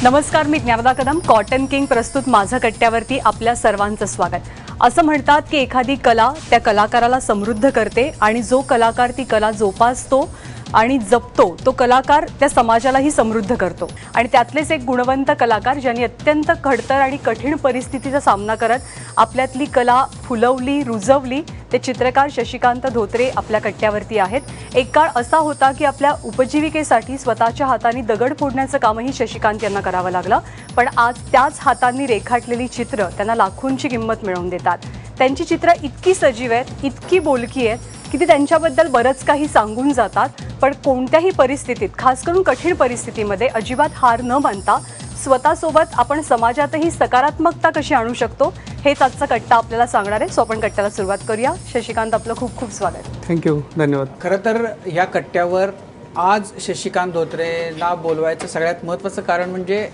नमस्कार, मी Dnyanada Kadam. Cotton King प्रस्तुत माझा कट्ट्यावरती आपल्या सर्वांचं स्वागत. असं म्हणतात की एखादी कला त्या कलाकाराला समृद्ध करते आणि जो कलाकार ती कला जोपासतो आणि जपतो तो कलाकार त्या समाजालाही समृद्ध करतो. आणि त्यातलेच एक गुणवंत कलाकार ज्यांनी अत्यंत खडतर आणि कठीण परिस्थितीचा सामना करत आपल्यातली कला फुलवली, रुजवली, ते चित्रकार शशिकांत धोत्रे आपल्या कट्ट्यावरती आहेत. एक काळ असा होता की आपल्या उपजीविकेसाठी स्वतःच्या हातांनी दगड फोडण्याचं कामही शशिकांत यांना करावं लागलं. पण आज त्याच हातांनी रेखाटलेली चित्र त्यांना लाखोंची किंमत मिळवून देतात. त्यांची चित्र इतकी सजीव आहेत, इतकी बोलकी आहेत की ती त्यांच्याबद्दल बरंच काही सांगून जातात. पण कोणत्याही परिस्थितीत, खास करून कठीण परिस्थितीमध्ये अजिबात हार न मानता स्वतःसोबत आपण समाजातही सकारात्मकता कशी आणू शकतो हेच आजचा कट्टा आपल्याला सांगणार आहे. सो आपण कट्ट्याला सुरुवात करूया. शशिकांत, आपलं खूप खूप स्वागत. थँक्यू, धन्यवाद. खरं तर या कट्ट्यावर आज शशिकांत धोत्रेला बोलवायचं सगळ्यात महत्त्वाचं कारण म्हणजे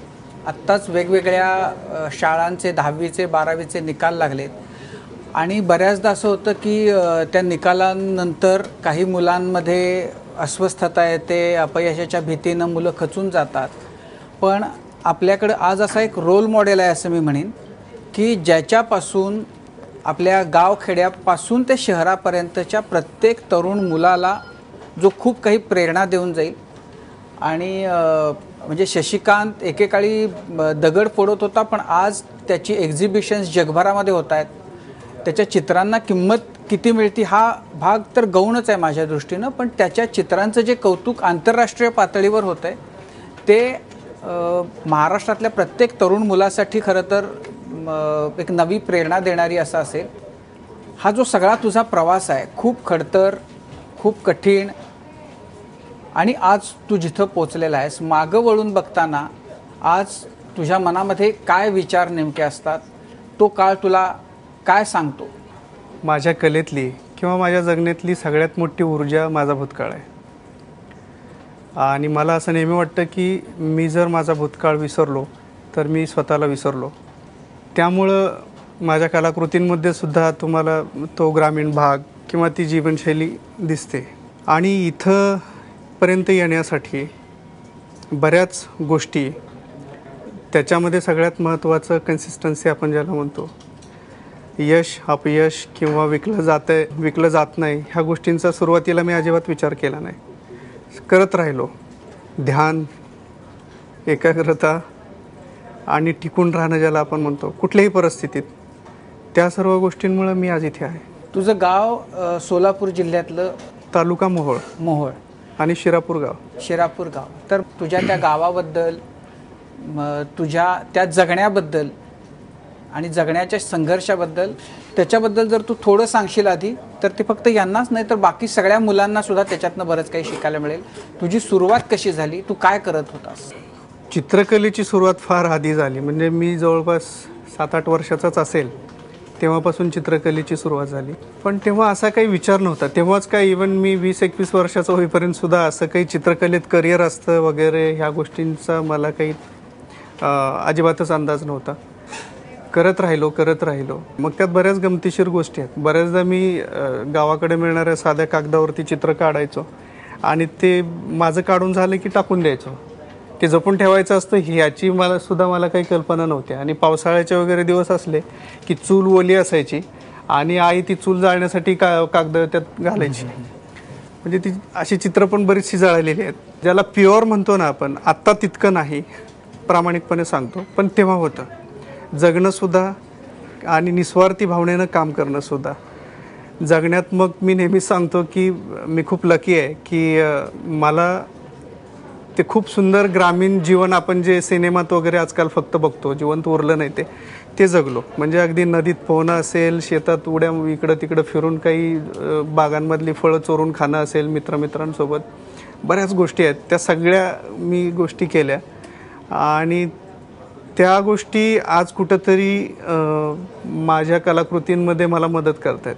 आत्ताच वेगवेगळ्या शाळांचे 10वीचे 12वीचे निकाल लागलेत आणि बऱ्याचदा असं होतं की त्या निकालांनंतर काही मुलांमध्ये अस्वस्थता येते, अपयशाच्या भीतीनं मुलं खचून जातात. पण आपल्याकडं आज असा एक रोल मॉडेल आहे असं मी म्हणेन की ज्याच्यापासून आपल्या गावखेड्यापासून ते शहरापर्यंतच्या प्रत्येक तरुण मुलाला जो खूप काही प्रेरणा देऊन जाईल. आणि म्हणजे शशिकांत एकेकाळी दगड फोडत होता, पण आज त्याची एक्झिबिशन्स जगभरामध्ये होत आहेत. त्याच्या चित्रांना किंमत किती मिळते हा भाग तर गौणच आहे माझ्या दृष्टीनं, पण त्याच्या चित्रांचं जे कौतुक आंतरराष्ट्रीय पातळीवर होतं आहे ते महाराष्ट्रातल्या प्रत्येक तरुण मुलासाठी खरं तर एक नवी प्रेरणा देणारी असं असेल. हा जो सगळा तुझा प्रवास आहे खूप खडतर, खूप कठीण, आणि आज तू जिथं पोचलेला आहेस, मागं वळून बघताना आज तुझ्या मनामध्ये काय विचार नेमके असतात, तो काळ तुला काय सांगतो? माझ्या कलेतली किंवा माझ्या जगण्यातली सगळ्यात मोठी ऊर्जा माझा भूतकाळ आहे. आणि मला असं नेहमी वाटतं की मी जर माझा भूतकाळ विसरलो तर मी स्वतःला विसरलो. त्यामुळं माझ्या कलाकृतींमध्ये सुद्धा तुम्हाला तो ग्रामीण भाग किंवा ती जीवनशैली दिसते. आणि इथंपर्यंत येण्यासाठी बऱ्याच गोष्टी, त्याच्यामध्ये सगळ्यात महत्त्वाचं कन्सिस्टन्सी आपण ज्याला म्हणतो, यश अपयश किंवा विकलं जात नाही ह्या गोष्टींचा सुरुवातीला मी अजिबात विचार केला नाही. करत राहिलो. ध्यान, एकाग्रता आणि टिकून राहणं ज्याला आपण म्हणतो कुठल्याही परिस्थितीत, त्या सर्व गोष्टींमुळे मी आज इथे आहे. तुझं गाव सोलापूर जिल्ह्यातलं तालुका मोहोळ आणि शिरापूर गाव. तर तुझ्या त्या गावाबद्दल, तुझ्या त्या जगण्याबद्दल आणि जगण्याच्या संघर्षाबद्दल, त्याच्याबद्दल जर तू थोडं सांगशील आधी, तर ते फक्त यांनाच नाही तर बाकी सगळ्या मुलांना सुद्धा त्याच्यातनं बरंच काही शिकायला मिळेल. तुझी सुरुवात कशी झाली, तू काय करत होतास? चित्रकलेची सुरुवात फार आधी झाली. म्हणजे मी जवळपास 7-8 वर्षाचाच असेल तेव्हापासून चित्रकलेची सुरुवात झाली. पण तेव्हा असा काही विचार नव्हता. तेव्हाच काय, इवन मी 20-21 वर्षाचा होईपर्यंत सुद्धा असं काही चित्रकलेत करिअर असतं वगैरे ह्या गोष्टींचा मला काही अजिबातच अंदाज नव्हता. करत राहिलो. मग त्यात बऱ्याच गमतीशीर गोष्टी आहेत. बऱ्याचदा मी गावाकडे मिळणाऱ्या साध्या कागदावरती चित्र काढायचो आणि ते माझं काढून झालं की टाकून द्यायचो. ते जपून ठेवायचं असतं ह्याची मला काही कल्पना नव्हती. आणि पावसाळ्याचे वगैरे दिवस असले की चूल ओली असायची आणि आई ती चूल जाळण्यासाठी कागद त्यात घालायची. म्हणजे ती अशी चित्र पण बरीचशी जळालेली आहेत. ज्याला प्युअर म्हणतो ना आपण, आत्ता तितकं नाही, प्रामाणिकपणे सांगतो, पण तेव्हा होतं. जगणंसुद्धा आणि निस्वार्थी भावनेनं काम करणंसुद्धा जगण्यात. मग मी नेहमीच सांगतो की मी खूप लकी आहे की मला ते खूप सुंदर ग्रामीण जीवन, आपण जे सिनेमात वगैरे आजकाल फक्त बघतो, जिवंत उरलं नाही ते जगलो. म्हणजे अगदी नदीत पोहणं असेल, शेतात उड्या इकडं तिकडं फिरून काही बागांमधली फळं चोरून खाणं असेल, मित्रांसोबत बऱ्याच गोष्टी आहेत. त्या सगळ्या मी गोष्टी केल्या आणि त्या गोष्टी आज कुठंतरी माझ्या कलाकृतींमध्ये मला मदत करत आहेत.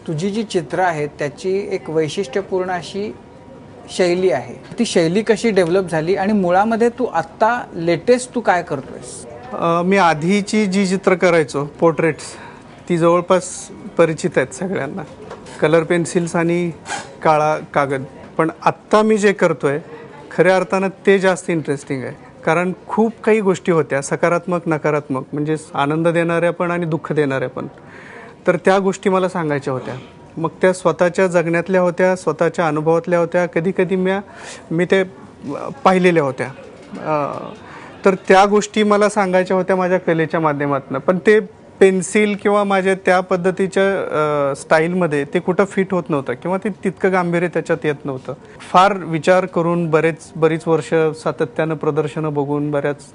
तुझी जी चित्र आहेत त्याची एक वैशिष्ट्यपूर्ण अशी शैली आहे. ती शैली कशी डेव्हलप झाली आणि मुळामध्ये तू आत्ता लेटेस्ट तू काय करतोयस? मी आधीची जी चित्र करायचो पोर्ट्रेट्स, ती जवळपास परिचित आहेत सगळ्यांना, कलर पेन्सिल्स आणि काळा कागद. पण आत्ता मी जे करतोय खऱ्या अर्थानं ते जास्त इंटरेस्टिंग आहे. कारण खूप काही गोष्टी होत्या, सकारात्मक नकारात्मक, म्हणजे आनंद देणाऱ्या पण आणि दुःख देणाऱ्या पण. तर त्या गोष्टी मला सांगायच्या होत्या. मग त्या स्वतःच्या जगण्यातल्या होत्या, स्वतःच्या अनुभवातल्या होत्या, कधी कधी मी ते पाहिलेल्या होत्या. तर त्या गोष्टी मला सांगायच्या होत्या माझ्या कलेच्या माध्यमातून. पण ते पेन्सिल किंवा माझ्या त्या पद्धतीच्या स्टाईलमध्ये ते कुठं फिट होत नव्हतं किंवा ते तितकं गांभीर्य त्याच्यात येत नव्हतं. फार विचार करून बरीच वर्ष सातत्यानं प्रदर्शनं बघून, बऱ्याच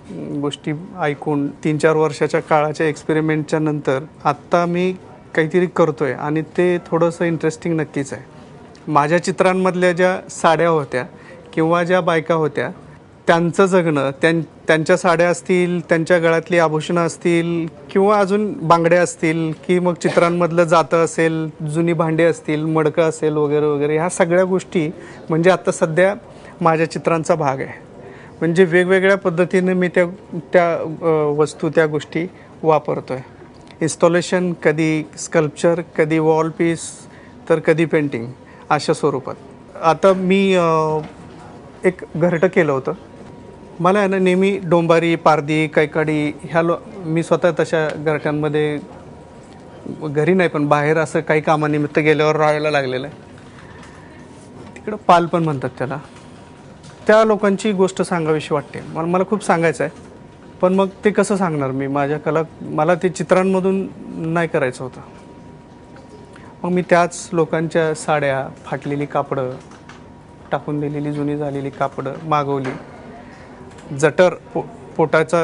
गोष्टी ऐकून, 3-4 वर्षाच्या काळाच्या एक्सपेरिमेंटच्या नंतर आत्ता मी काहीतरी करतोय आणि ते थोडंसं इंटरेस्टिंग नक्कीच आहे. माझ्या चित्रांमधल्या ज्या साड्या होत्या किंवा ज्या बायका होत्या त्यांचं जगणं, त्यांच्या साड्या असतील, त्यांच्या गळ्यातली आभूषणं असतील किंवा अजून बांगड्या असतील, की मग चित्रांमधलं जातं असेल, जुनी भांडी असतील, मडकं असेल वगैरे वगैरे, ह्या सगळ्या गोष्टी म्हणजे आता सध्या माझ्या चित्रांचा भाग आहे. म्हणजे वेगवेगळ्या पद्धतीने मी त्या वस्तू, त्या गोष्टी वापरतो आहे. इन्स्टॉलेशन, कधी स्कल्पचर, कधी वॉल पीस, तर कधी पेंटिंग, अशा स्वरूपात. आता मी एक घरटं केलं होतं. मला आहे ना नेहमी डोंबारी, पारधी, कैकाडी मी स्वतः तशा घरट्यांमध्ये घरी नाही पण बाहेर असं काही कामानिमित्त गेल्यावर राहायला लागलेलं आहे. तिकडं पाल पण म्हणतात त्याला. त्या लोकांची गोष्ट सांगावीशी वाटते. मला खूप सांगायचं आहे, पण मग ते कसं सांगणार मी? मला ते चित्रांमधून नाही करायचं होतं. मग मी त्याच लोकांच्या साड्या, फाटलेली कापडं, टाकून दिलेली जुनी झालेली कापडं मागवली, जटर पोटाचा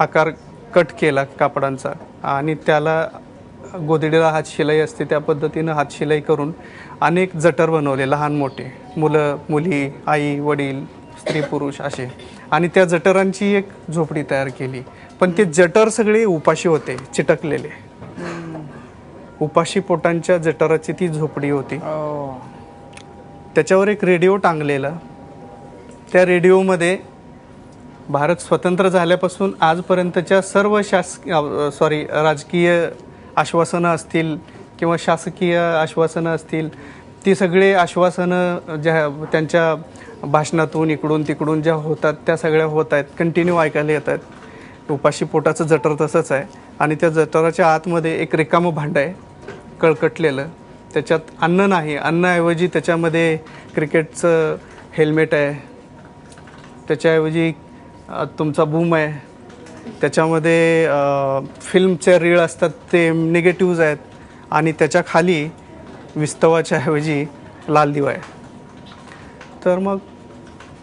आकार कट केला कापडांचा आणि त्याला गोधडीला हात शिलाई असते त्या पद्धतीनं हात शिलाई करून अनेक जटर बनवले, लहान मोठे, मुलं मुली, आई वडील, स्त्री पुरुष असे. आणि त्या जटरांची एक झोपडी तयार केली. पण ते जटर सगळे उपाशी होते, चिटकलेले. उपाशी पोटांच्या जटराची ती झोपडी होती. त्याच्यावर एक रेडिओ टांगलेला. त्या रेडिओमध्ये भारत स्वतंत्र झाल्यापासून आजपर्यंतच्या सर्व राजकीय आश्वासनं असतील किंवा शासकीय आश्वासनं असतील, ती सगळे आश्वासनं ज्या त्यांच्या भाषणातून इकडून तिकडून ज्या होतात त्या सगळ्या होत आहेत, कंटिन्यू ऐकायला येत आहेत. उपाशी पोटाचं जटर तसंच आहे आणि त्या जठराच्या आतमध्ये एक रिकामं भांडं आहे कळकटलेलं. त्याच्यात अन्न नाही, अन्नाऐवजी त्याच्यामध्ये क्रिकेटचं हेल्मेट आहे, त्याच्याऐवजी तुमचा बूम आहे, त्याच्यामध्ये फिल्मचे रीळ असतात ते निगेटिव्ज आहेत आणि त्याच्या खाली विस्तवाच्या ऐवजी लाल दिवा आहे. तर मग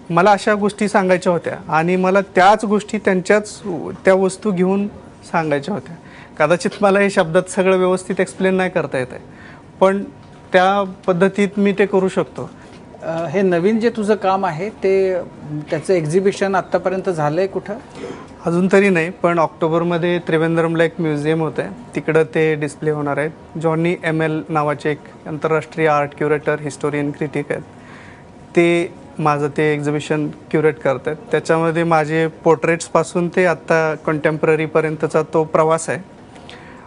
मला अशा गोष्टी सांगायच्या होत्या आणि मला त्याच गोष्टी त्या वस्तू घेऊन सांगायच्या होत्या. कदाचित मला हे शब्दात सगळं व्यवस्थित एक्सप्लेन नाही करता येत आहे, पण त्या पद्धतीत मी ते करू शकतो. हे नवीन जे तुझं काम आहे त्याचं एक्झिबिशन आत्तापर्यंत झालं आहे कुठं? अजून तरी नाही, पण ऑक्टोबरमध्ये त्रिवेंद्रमला एक म्युझियम होतं आहे, तिकडं ते डिस्प्ले होणार आहेत. जॉनी ML नावाचे एक आंतरराष्ट्रीय आर्ट क्युरेटर, हिस्टोरियन, क्रिटिक आहेत. ते माझं ते एक्झिबिशन क्युरेट करत आहेत. त्याच्यामध्ये माझे पोर्ट्रेट्सपासून ते आत्ता कंटेम्पररीपर्यंतचा तो प्रवास आहे.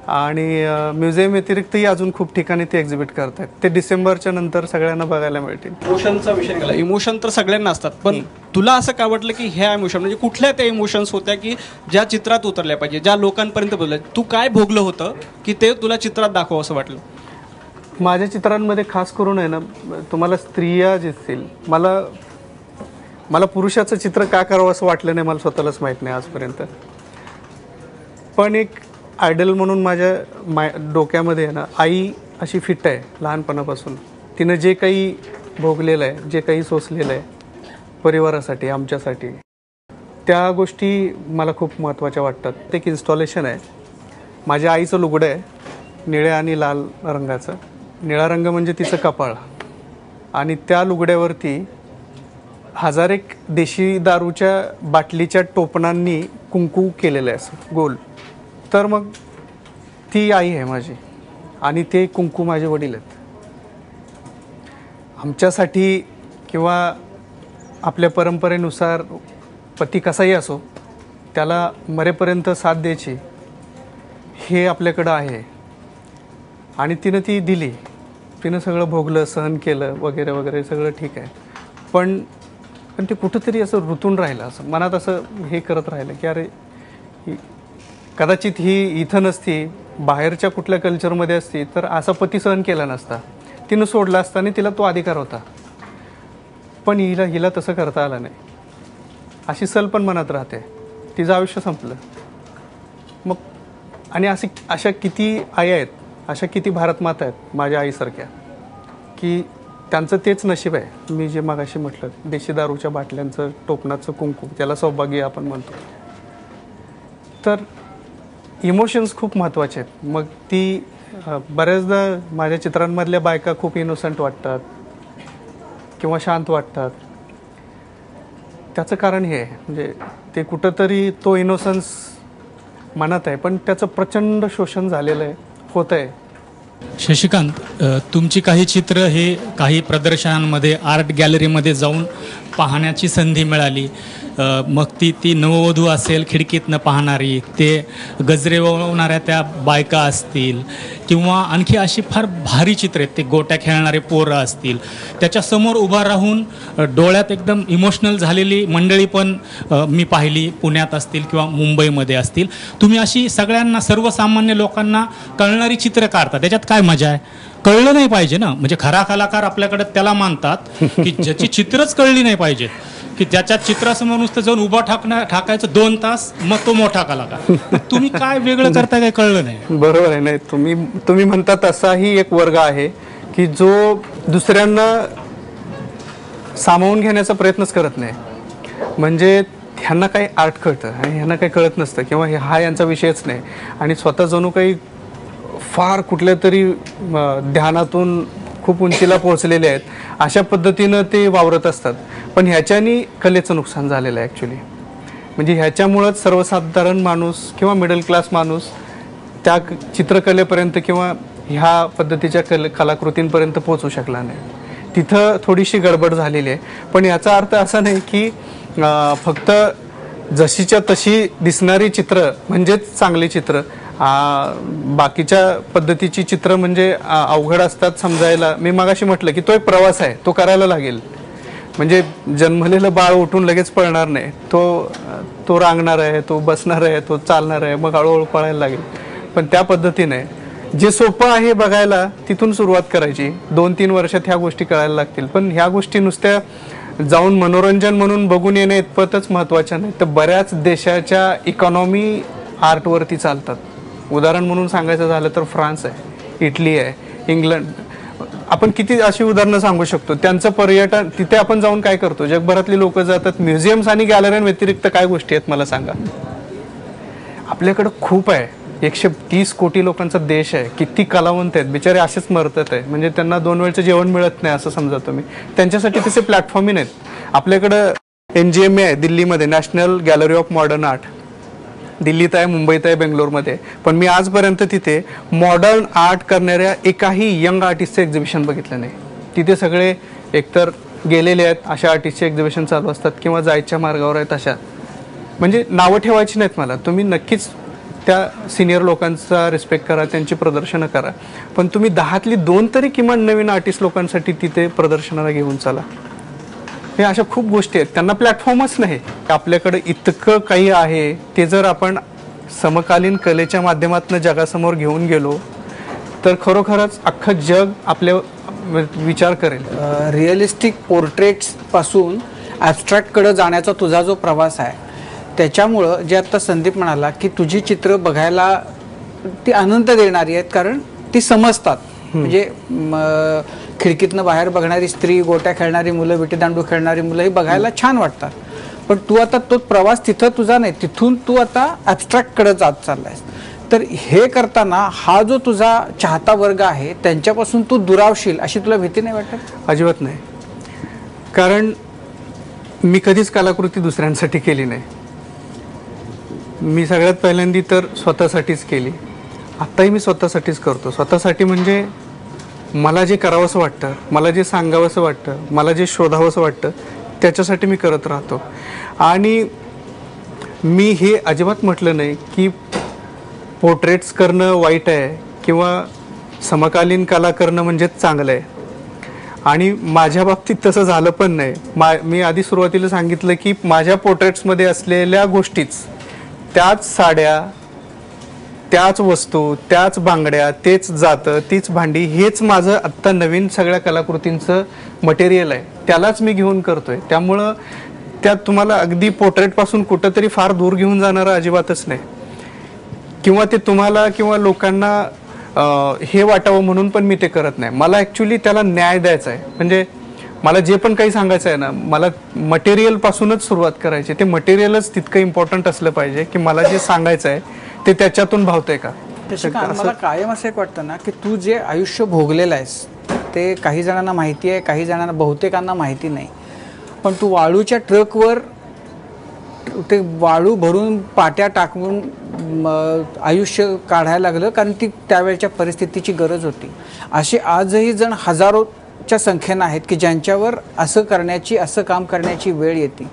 आणि म्युझियम व्यतिरिक्तही अजून खूप ठिकाणी ते एक्झिबिट करत आहेत. ते डिसेंबरच्या नंतर सगळ्यांना बघायला मिळतील. इमोशनचा विषय निघाला. इमोशन तर सगळ्यांना असतात, पण तुला असं काय वाटलं की ह्या इमोशन म्हणजे कुठल्या त्या इमोशन्स होत्या की ज्या चित्रात उतरल्या पाहिजे, ज्या लोकांपर्यंत बोलल्या, तू काय भोगलं होतं की ते तुला चित्रात दाखव असं वाटलं? माझ्या चित्रांमध्ये खास करून आहे ना, तुम्हाला स्त्रिया दिसतील. मला पुरुषाचं चित्र का करावं असं वाटलं नाही, मला स्वतःलाच माहीत नाही आजपर्यंत. पण एक आयडल म्हणून माझ्या डोक्यामध्ये आहे ना, आई अशी फिट आहे लहानपणापासून. तिनं जे काही भोगलेलं आहे, जे काही सोसलेलं आहे परिवारासाठी, आमच्यासाठी, त्या गोष्टी मला खूप महत्त्वाच्या वाटतात. एक इन्स्टॉलेशन आहे, माझ्या आईचं लुगडं आहे निळ्या आणि लाल रंगाचं. निळा रंग म्हणजे तिचं कपाळ आणि त्या लुगड्यावरती 1000 देशी दारूच्या बाटलीच्या टोपणांनी कुंकू केलेलं आहे असं गोल. तर मग ती आई आहे माझी आणि ते कुंकू माझे वडील आहेत. आमच्यासाठी किंवा आपल्या परंपरेनुसार पती कसाही असो त्याला मरेपर्यंत साथ द्यायची हे आपल्याकडं आहे आणि तिनं ती दिली. तिनं सगळं भोगलं, सहन केलं वगैरे वगैरे, सगळं ठीक आहे. पण पण ते कुठंतरी असं रुतून राहिलं, असं मनात असं हे करत राहिलं की अरे कदाचित ही इथं नसती, बाहेरच्या कुठल्या कल्चरमध्ये असती तर असा पती सहन केला नसता, तिनं सोडला असता आणि तिला तो अधिकार होता. पण हिला तसं करता आलं नाही. अशी सल पण मनात राहते. तिचं आयुष्य संपलं. मग आणि अशा किती आई आहेत, अशा किती भारतमाता आहेत माझ्या आईसारख्या, की त्यांचं तेच नशीब आहे. मी जे मगाशी म्हटलं, देशी दारूच्या बाटल्यांचं टोपणाचं कुंकू, त्याला सौभाग्य आपण म्हणतो. तर इमोशन्स खूप महत्त्वाचे आहेत. मग ती बऱ्याचदा माझ्या चित्रांमधल्या बायका खूप इनोसंट वाटतात किंवा शांत वाटतात. त्याचं कारण हे आहे, म्हणजे ते कुठंतरी तो इनोसन्स मनात आहे, पण त्याचं प्रचंड शोषण झालेलं आहे, होत आहे. शशिकांत, तुमची काही चित्र हे काही प्रदर्शनांमध्ये, आर्ट गॅलरीमध्ये जाऊन पाहण्याची संधी मिळाली. मग ती नववधू असेल खिडकीतनं पाहणारी, ते गजरे वळवणाऱ्या त्या बायका असतील, किंवा आणखी अशी फार भारी चित्र आहेत, ते गोट्या खेळणारे पोरं असतील, त्याच्यासमोर उभा राहून डोळ्यात एकदम इमोशनल झालेली मंडळी पण मी पाहिली, पुण्यात असतील किंवा मुंबईमध्ये असतील. तुम्ही अशी सगळ्यांना, सर्वसामान्य लोकांना कळणारी चित्र काढता, त्याच्यात काय मजा आहे? कळलं नाही पाहिजे ना, म्हणजे खरा कलाकार आपल्याकडे त्याला मानतात की ज्याची चित्रच कळली नाही पाहिजेत, की ज्याच्या चित्रासमोर नुसतं जाऊन उभा ठाकायचं 2 तास, मग तो मोठा कलाकार. तुम्ही काय वेगळं करताय काय कळलं नाही. बरोबर आहे. नाही, तुम्ही म्हणता तसाही एक वर्ग आहे की जो दुसऱ्यांना सामावून घेण्याचा प्रयत्नच करत नाही. म्हणजे ह्यांना काही आर्ट कळतं आणि ह्यांना काही कळत नसतं, किंवा हा यांचा विषयच नाही, आणि स्वतः जणू काही फार कुठल्या तरी ध्यानातून खूप उंचीला पोहोचलेले आहेत, अशा पद्धतीनं ते वावरत असतात. पण ह्याच्यानी कलेचं नुकसान झालेलं आहे ॲक्च्युली. म्हणजे ह्याच्यामुळंच सर्वसाधारण माणूस किंवा मिडल क्लास माणूस त्या चित्रकलेपर्यंत किंवा ह्या पद्धतीच्या कलाकृतींपर्यंत पोहोचू शकला नाही. तिथं थोडीशी गडबड झालेली आहे. पण याचा अर्थ असा नाही की फक्त जशीच्या तशी दिसणारी चित्र म्हणजेच चांगली चित्र, बाकीच्या पद्धतीची चित्र म्हणजे अवघड असतात समजायला. मी मगाशी म्हटलं की तो एक प्रवास आहे, तो करायला लागेल. म्हणजे जन्मलेलं बाळ उठून लगेच पळणार नाही, तो रांगणार आहे, तो बसणार आहे, तो चालणार आहे, मग हळूहळू पळायला लागेल. पण त्या पद्धतीने जे सोपं आहे बघायला, तिथून सुरुवात करायची. 2-3 वर्षात ह्या गोष्टी कळायला लागतील. पण ह्या गोष्टी नुसत्या जाऊन मनोरंजन म्हणून बघून येणे इतपतच महत्त्वाच्या नाही, तर बऱ्याच देशाच्या इकॉनॉमी आर्टवरती चालतात. उदाहरण म्हणून सांगायचं झालं तर फ्रान्स आहे, इटली आहे, इंग्लंड. आपण किती अशी उदाहरणं सांगू शकतो. त्यांचं पर्यटन, तिथे आपण जाऊन काय करतो? जगभरातली लोक जातात. म्युझियम्स आणि गॅलऱ्यांव्यतिरिक्त काय गोष्टी आहेत मला सांगा. आपल्याकडं खूप आहे. 130 कोटी लोकांचा देश आहे. किती कलावंत आहेत, बिचारे असेच मरतात आहे. म्हणजे त्यांना 2 वेळचं जेवण मिळत नाही असं समजा तुम्ही. त्यांच्यासाठी तसे प्लॅटफॉर्मही नाहीत. आपल्याकडं NGMA आहे दिल्लीमध्ये, national gallery of modern art. दिल्लीत आहे, मुंबईत आहे, बेंगलोरमध्ये. पण मी आजपर्यंत तिथे मॉडर्न आर्ट करणाऱ्या एकाही यंग आर्टिस्टचं एक्झिबिशन बघितलं नाही. तिथे सगळे एकतर गेलेले आहेत, अशा आर्टिस्टचे एक्झिबिशन चालू असतात, किंवा जायच्या मार्गावर आहेत अशा. म्हणजे नावं ठेवायची नाहीत मला. तुम्ही नक्कीच त्या सिनियर लोकांचा रिस्पेक्ट करा, त्यांची प्रदर्शनं करा. पण तुम्ही 10तली 2 तरी किमान नवीन आर्टिस्ट लोकांसाठी तिथे प्रदर्शनाला घेऊन चला. हे अशा खूप गोष्टी आहेत, त्यांना प्लॅटफॉर्मच नाही. आपल्याकडे इतकं काही आहे, ते जर आपण समकालीन कलेच्या माध्यमातून जगासमोर घेऊन गेलो तर खरोखरच अख्खं जग आपल्या विचार करेल. रिअलिस्टिक पोर्ट्रेट्सपासून ॲबस्ट्रॅक्टकडे जाण्याचा तुझा जो प्रवास आहे, त्याच्यामुळं जे आत्ता संदीप म्हणाला की तुझी चित्र बघायला ती आनंद देणारी आहेत, कारण ती समजतात. म्हणजे खिडकीतनं बाहेर बघणारी स्त्री, गोट्या खेळणारी मुलं, विटीदांडू खेळणारी मुलं ही बघायला छान वाटतात. पण तू आता तो प्रवास तिथं तुझा नाही, तिथून तू आता ॲबस्ट्रॅक्टकडे जात चाललायस. तर हे करताना हा जो तुझा चाहता वर्ग आहे त्यांच्यापासून तू दुरावशील अशी तुला भीती नाही वाटत? अजिबात नाही. कारण मी कधीच कलाकृती दुसऱ्यांसाठी केली नाही. मी सगळ्यात पहिल्यांदी तर स्वतःसाठीच केली. आत्ताही मी स्वतःसाठीच करतो. स्वतःसाठी म्हणजे मला जे करावंसं वाटतं, मला जे सांगावंसं वाटतं, मला जे शोधावंसं वाटतं, त्याच्यासाठी मी करत राहतो. आणि मी हे अजिबात म्हटलं नाही की पोर्ट्रेट्स करणं वाईट आहे किंवा समकालीन कला करणं म्हणजेच चांगलं आहे. आणि माझ्या बाबतीत तसं झालं पण नाही. मी आधी सुरुवातीला सांगितलं की माझ्या पोर्ट्रेट्समध्ये असलेल्या गोष्टीच, त्याच साड्या, त्याच वस्तू, त्याच बांगड्या, तेच जातं, तीच भांडी, हेच माझं आत्ता नवीन सगळ्या कलाकृतींचं मटेरियल आहे. त्यालाच मी घेऊन करतोय. त्यामुळं त्यात तुम्हाला अगदी पोर्ट्रेटपासून कुठंतरी फार दूर घेऊन जाणारं अजिबातच नाही. किंवा ते तुम्हाला किंवा लोकांना हे वाटावं म्हणून पण मी ते करत नाही. मला ॲक्च्युली त्याला न्याय द्यायचा आहे. म्हणजे मला जे पण काही सांगायचं आहे ना, मला मटेरियलपासूनच सुरुवात करायची. ते मटेरियलच तितकं इम्पॉर्टंट असलं पाहिजे की मला जे सांगायचं आहे ते त्याच्यातून भावतंय का. मला कायम असं एक वाटतं ना की तू जे आयुष्य भोगलेलं आहेस ते काही जणांना माहिती आहे, काही जणांना, बहुतेकांना माहिती नाही. पण तू वाळूच्या ट्रकवर ते वाळू भरून पाट्या टाकून आयुष्य काढायला लागलं, कारण ती त्यावेळच्या परिस्थितीची गरज होती. असे आजही जण हजारोच्या संख्येनं आहेत की ज्यांच्यावर असं करण्याची, असं काम करण्याची वेळ येते.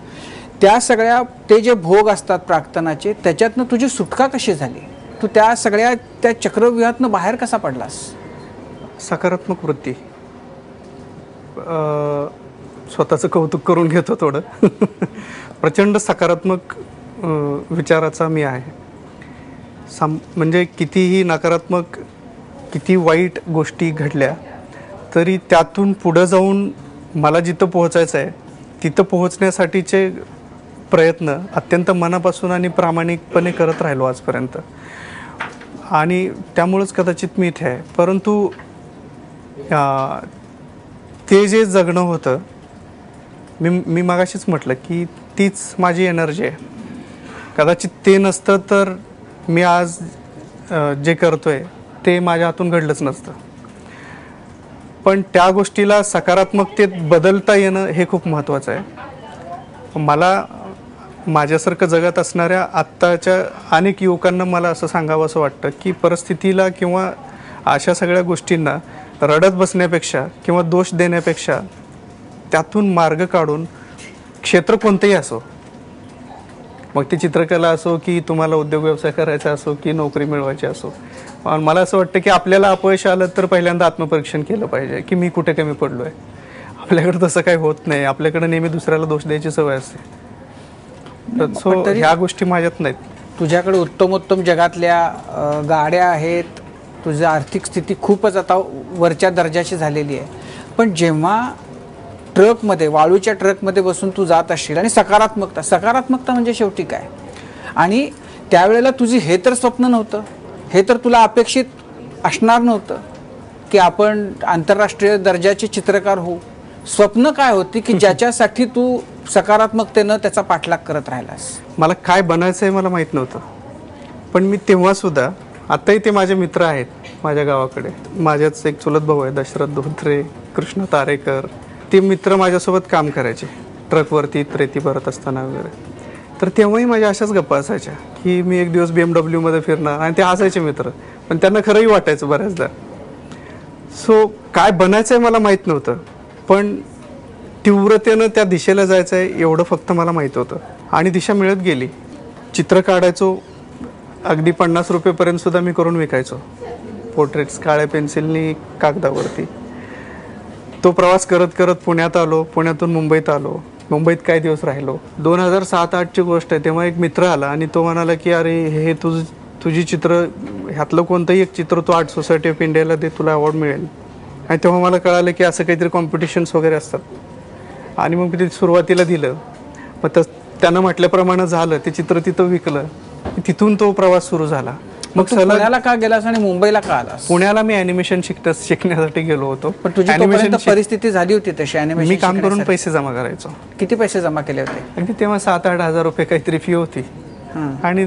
त्या सगळ्या, ते जे भोग असतात प्राक्तनाचे, त्याच्यातनं तुझी सुटका कशी झाली? तू त्या सगळ्या त्या चक्रव्यूहातनं बाहेर कसा पडलास? सकारात्मक वृत्ती. स्वतःचं कौतुक करून घेतो थोडं. प्रचंड सकारात्मक विचाराचा मी आहे. म्हणजे कितीही नकारात्मक, किती वाईट गोष्टी घडल्या तरी त्यातून पुढं जाऊन मला जिथं पोहोचायचं आहे तिथं पोहोचण्यासाठीचे प्रयत्न अत्यंत मनापासून आणि प्रामाणिकपणे करत राहिलो आजपर्यंत. आणि त्यामुळंच कदाचित मी इथे आहे. परंतु ते जे जगणं होतं, मी मगाशीच म्हटलं की तीच माझी एनर्जी आहे. कदाचित ते नसतं तर मी आज जे करतोय ते माझ्या हातून घडलंच नसतं. पण त्या गोष्टीला सकारात्मकतेत बदलता येणं हे खूप महत्त्वाचं आहे. मला माझ्यासारखं जगत असणाऱ्या आत्ताच्या अनेक युवकांना मला असं सांगावं असं वाटतं की परिस्थितीला किंवा अशा सगळ्या गोष्टींना रडत बसण्यापेक्षा किंवा दोष देण्यापेक्षा त्यातून मार्ग काढून, क्षेत्र कोणतंही असो, मग ती चित्रकला असो की तुम्हाला उद्योग व्यवसाय करायचा असो की नोकरी मिळवायची असो, मला असं वाटतं की आपल्याला अपयश आलं तर पहिल्यांदा आत्मपरीक्षण केलं पाहिजे की मी कुठे कमी पडलो आहे. आपल्याकडे तसं काही होत नाही. आपल्याकडे नेहमी दुसऱ्याला दोष द्यायची सवय असते. सो ह्या गोष्टी माझ्यात नाहीत. तुझ्याकडे उत्तमोत्तम जगातल्या गाड्या आहेत, तुझी आर्थिक स्थिती खूपच आता वरच्या दर्जाची झालेली आहे. पण जेव्हा ट्रकमध्ये, वाळूच्या ट्रकमध्ये बसून तू जात असशील आणि सकारात्मकता म्हणजे शेवटी काय? आणि त्यावेळेला तुझी हे तर स्वप्न नव्हतं, हे तर तुला अपेक्षित असणार नव्हतं की आपण आंतरराष्ट्रीय दर्जाचे चित्रकार होऊ. स्वप्न काय होती की ज्याच्यासाठी तू सकारात्मकतेनं त्याचा पाठलाग करत राहिलास? मला काय बनायचं आहे मला माहीत नव्हतं. पण मी तेव्हा सुद्धा, आत्ताही ते माझे मित्र आहेत माझ्या गावाकडे. माझ्याच एक चुलत भाऊ आहे दशरथ धोत्रे, कृष्ण तारेकर. ते मित्र माझ्यासोबत काम करायचे ट्रकवरती रेती भरत असताना वगैरे. तर तेव्हाही माझ्या अशाच गप्पा असायच्या की मी एक दिवस BMW मध्ये फिरणार, आणि ते हसायचे मित्र, पण त्यांना खरंही वाटायचं बऱ्याचदा. सो काय बनायचं आहे मला माहीत नव्हतं, पण तीव्रतेनं त्या दिशेला जायचं आहे एवढं फक्त मला माहीत होतं. आणि दिशा मिळत गेली. चित्र काढायचो, अगदी 50 रुपयेपर्यंत सुद्धा मी करून विकायचो पोर्ट्रेट्स काळ्या पेन्सिलनी कागदावरती. तो प्रवास करत करत पुण्यात आलो, पुण्यातून मुंबईत आलो, मुंबईत काही दिवस राहिलो. 2007-08ची गोष्ट आहे. तेव्हा एक मित्र आला आणि तो म्हणाला की अरे हे तुझी चित्र, ह्यातलं कोणतंही एक चित्र तू आर्ट सोसायटी ऑफ इंडियाला दे, तुला अवॉर्ड मिळेल. आणि तेव्हा मला कळालं की असं काहीतरी कॉम्पिटिशन्स वगैरे असतात. आणि मग मी ते सुरुवातीला दिलं. मग त्यानं म्हटल्याप्रमाणे झालं, ते चित्र तिथं विकलं. तिथून तो प्रवास सुरू झाला. मग पुण्याला का गेलास आणि मुंबईला का आलास? पुण्याला मी ॲनिमेशन शिकण्यासाठी गेलो होतो. पण तुझी परिस्थिती झाली होती तशी ॲनिमेशन? मी काम करून पैसे जमा करायचो. किती पैसे जमा केले होते? अगदी तेव्हा 7-8 हजार रुपये काहीतरी फी होती. आणि